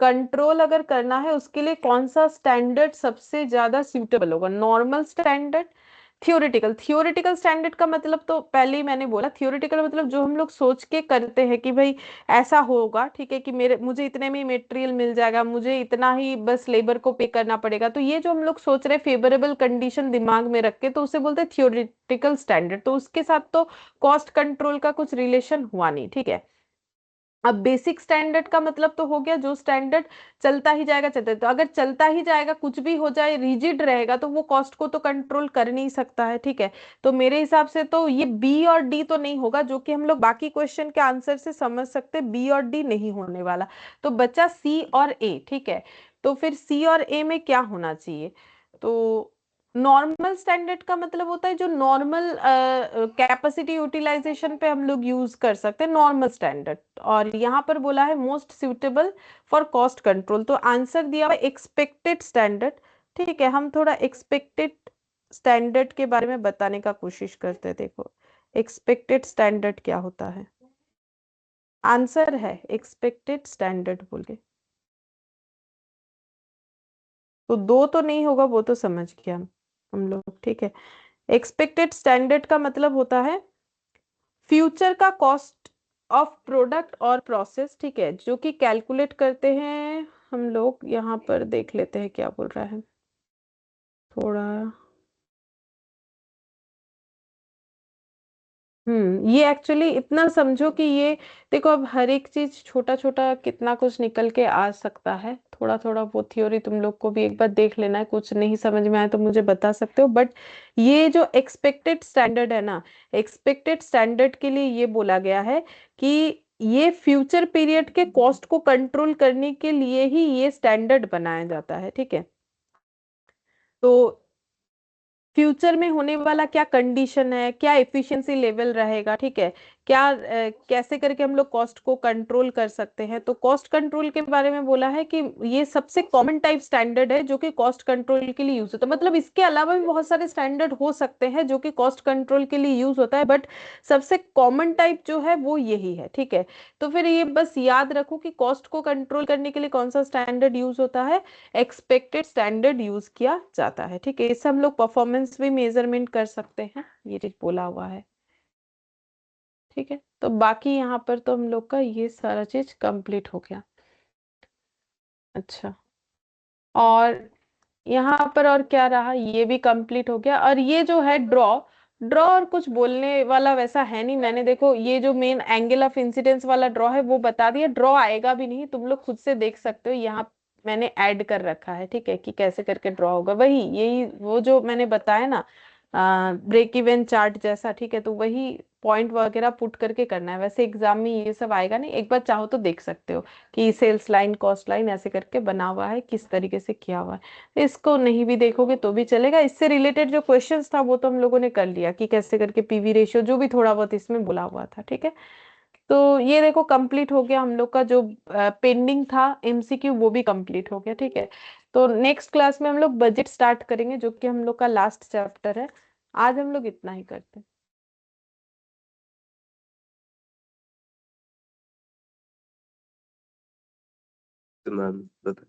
कंट्रोल अगर करना है उसके लिए कौन सा स्टैंडर्ड सबसे ज्यादा सूटेबल होगा, normal standard, theoretical. Theoretical standard का मतलब तो पहले ही मैंने बोला, थियोरेटिकल मतलब जो हम लोग सोच के करते हैं कि भाई ऐसा होगा, ठीक है, कि मेरे मुझे इतने में मटेरियल मिल जाएगा, मुझे इतना ही बस लेबर को पे करना पड़ेगा। तो ये जो हम लोग सोच रहे हैं फेवरेबल कंडीशन दिमाग में रख के, तो उसे बोलते हैं थियोरेटिकल स्टैंडर्ड। तो उसके साथ तो कॉस्ट कंट्रोल का कुछ रिलेशन हुआ नहीं, ठीक है। अब बेसिक स्टैंडर्ड का मतलब तो हो गया जो स्टैंडर्ड चलता ही जाएगा, चलता, तो अगर चलता ही जाएगा कुछ भी हो जाए रिजिड रहेगा तो वो कॉस्ट को तो कंट्रोल कर नहीं सकता है, ठीक है। तो मेरे हिसाब से तो ये बी और डी तो नहीं होगा, जो कि हम लोग बाकी क्वेश्चन के आंसर से समझ सकते, बी और डी नहीं होने वाला। तो बचा सी और ए, ठीक है। तो फिर सी और ए में क्या होना चाहिए, तो नॉर्मल स्टैंडर्ड का मतलब होता है जो नॉर्मल कैपेसिटी यूटिलाइजेशन पे हम लोग यूज कर सकते हैं, नॉर्मल स्टैंडर्ड। और यहाँ पर बोला है most suitable for cost control, तो आंसर दिया हुआ एक्सपेक्टेड स्टैंडर्ड, ठीक है। हम थोड़ा एक्सपेक्टेड स्टैंडर्ड के बारे में बताने का कोशिश करते हैं। देखो एक्सपेक्टेड स्टैंडर्ड क्या होता है, आंसर है एक्सपेक्टेड स्टैंडर्ड बोल के। तो दो तो नहीं होगा, वो तो समझ गया हम लोग, ठीक है। एक्सपेक्टेड स्टैंडर्ड का मतलब होता है फ्यूचर का कॉस्ट ऑफ प्रोडक्ट और प्रोसेस, ठीक है, जो कि कैलकुलेट करते हैं हम लोग। यहाँ पर देख लेते हैं क्या बोल रहा है थोड़ा। ये एक्चुअली इतना समझो कि ये देखो, अब हर एक चीज छोटा छोटा कितना कुछ निकल के आ सकता है, थोड़ा थोड़ा वो थ्योरी तुम लोग को भी एक बार देख लेना है, कुछ नहीं समझ में आए तो मुझे बता सकते हो। बट ये जो एक्सपेक्टेड स्टैंडर्ड है ना, एक्सपेक्टेड स्टैंडर्ड के लिए ये बोला गया है कि ये फ्यूचर पीरियड के कॉस्ट को कंट्रोल करने के लिए ही ये स्टैंडर्ड बनाया जाता है, ठीक है। तो फ्यूचर में होने वाला क्या कंडीशन है, क्या एफिशिएंसी लेवल रहेगा, ठीक है, क्या कैसे करके हम लोग कॉस्ट को कंट्रोल कर सकते हैं। तो कॉस्ट कंट्रोल के बारे में बोला है कि ये सबसे कॉमन टाइप स्टैंडर्ड है जो कि कॉस्ट कंट्रोल के लिए यूज होता है। मतलब इसके अलावा भी बहुत सारे स्टैंडर्ड हो सकते हैं जो कि कॉस्ट कंट्रोल के लिए यूज होता है, बट सबसे कॉमन टाइप जो है वो यही है, ठीक है। तो फिर ये बस याद रखो कि कॉस्ट को कंट्रोल करने के लिए कौन सा स्टैंडर्ड यूज होता है, एक्सपेक्टेड स्टैंडर्ड यूज किया जाता है, ठीक है। इससे हम लोग परफॉर्मेंस भी मेजरमेंट कर सकते हैं, ये चीज बोला हुआ है, ठीक है। तो बाकी यहाँ पर तो हम लोग का ये सारा चीज कंप्लीट हो गया। अच्छा, और यहाँ पर और क्या रहा, ये भी कंप्लीट हो गया। और ये जो है ड्रॉ, ड्रॉ और कुछ बोलने वाला वैसा है नहीं। मैंने देखो ये जो मेन एंगल ऑफ इंसिडेंस वाला ड्रॉ है वो बता दिया, ड्रॉ आएगा भी नहीं, तुम लोग खुद से देख सकते हो, यहाँ मैंने ऐड कर रखा है, ठीक है, कि कैसे करके ड्रॉ होगा। वही यही वो जो मैंने बताया ना, ब्रेक इवन चार्ट जैसा, ठीक है। तो वही पॉइंट वगैरह पुट करके करना है, वैसे एग्जाम में ये सब आएगा नहीं। एक बार चाहो तो देख सकते हो कि सेल्स लाइन कॉस्ट लाइन ऐसे करके बना हुआ है, किस तरीके से किया हुआ है। इसको नहीं भी देखोगे तो भी चलेगा, इससे रिलेटेड जो क्वेश्चंस था वो तो हम लोगों ने कर लिया कि कैसे करके पीवी रेशियो जो भी थोड़ा बहुत इसमें बोला हुआ था, ठीक है। तो ये देखो कंप्लीट हो गया हम लोग का, जो पेंडिंग था एमसीक्यू वो भी कंप्लीट हो गया, ठीक है। तो नेक्स्ट क्लास में हम लोग बजट स्टार्ट करेंगे जो कि हम लोग का लास्ट चैप्टर है। आज हम लोग इतना ही करते हैं। मैम बता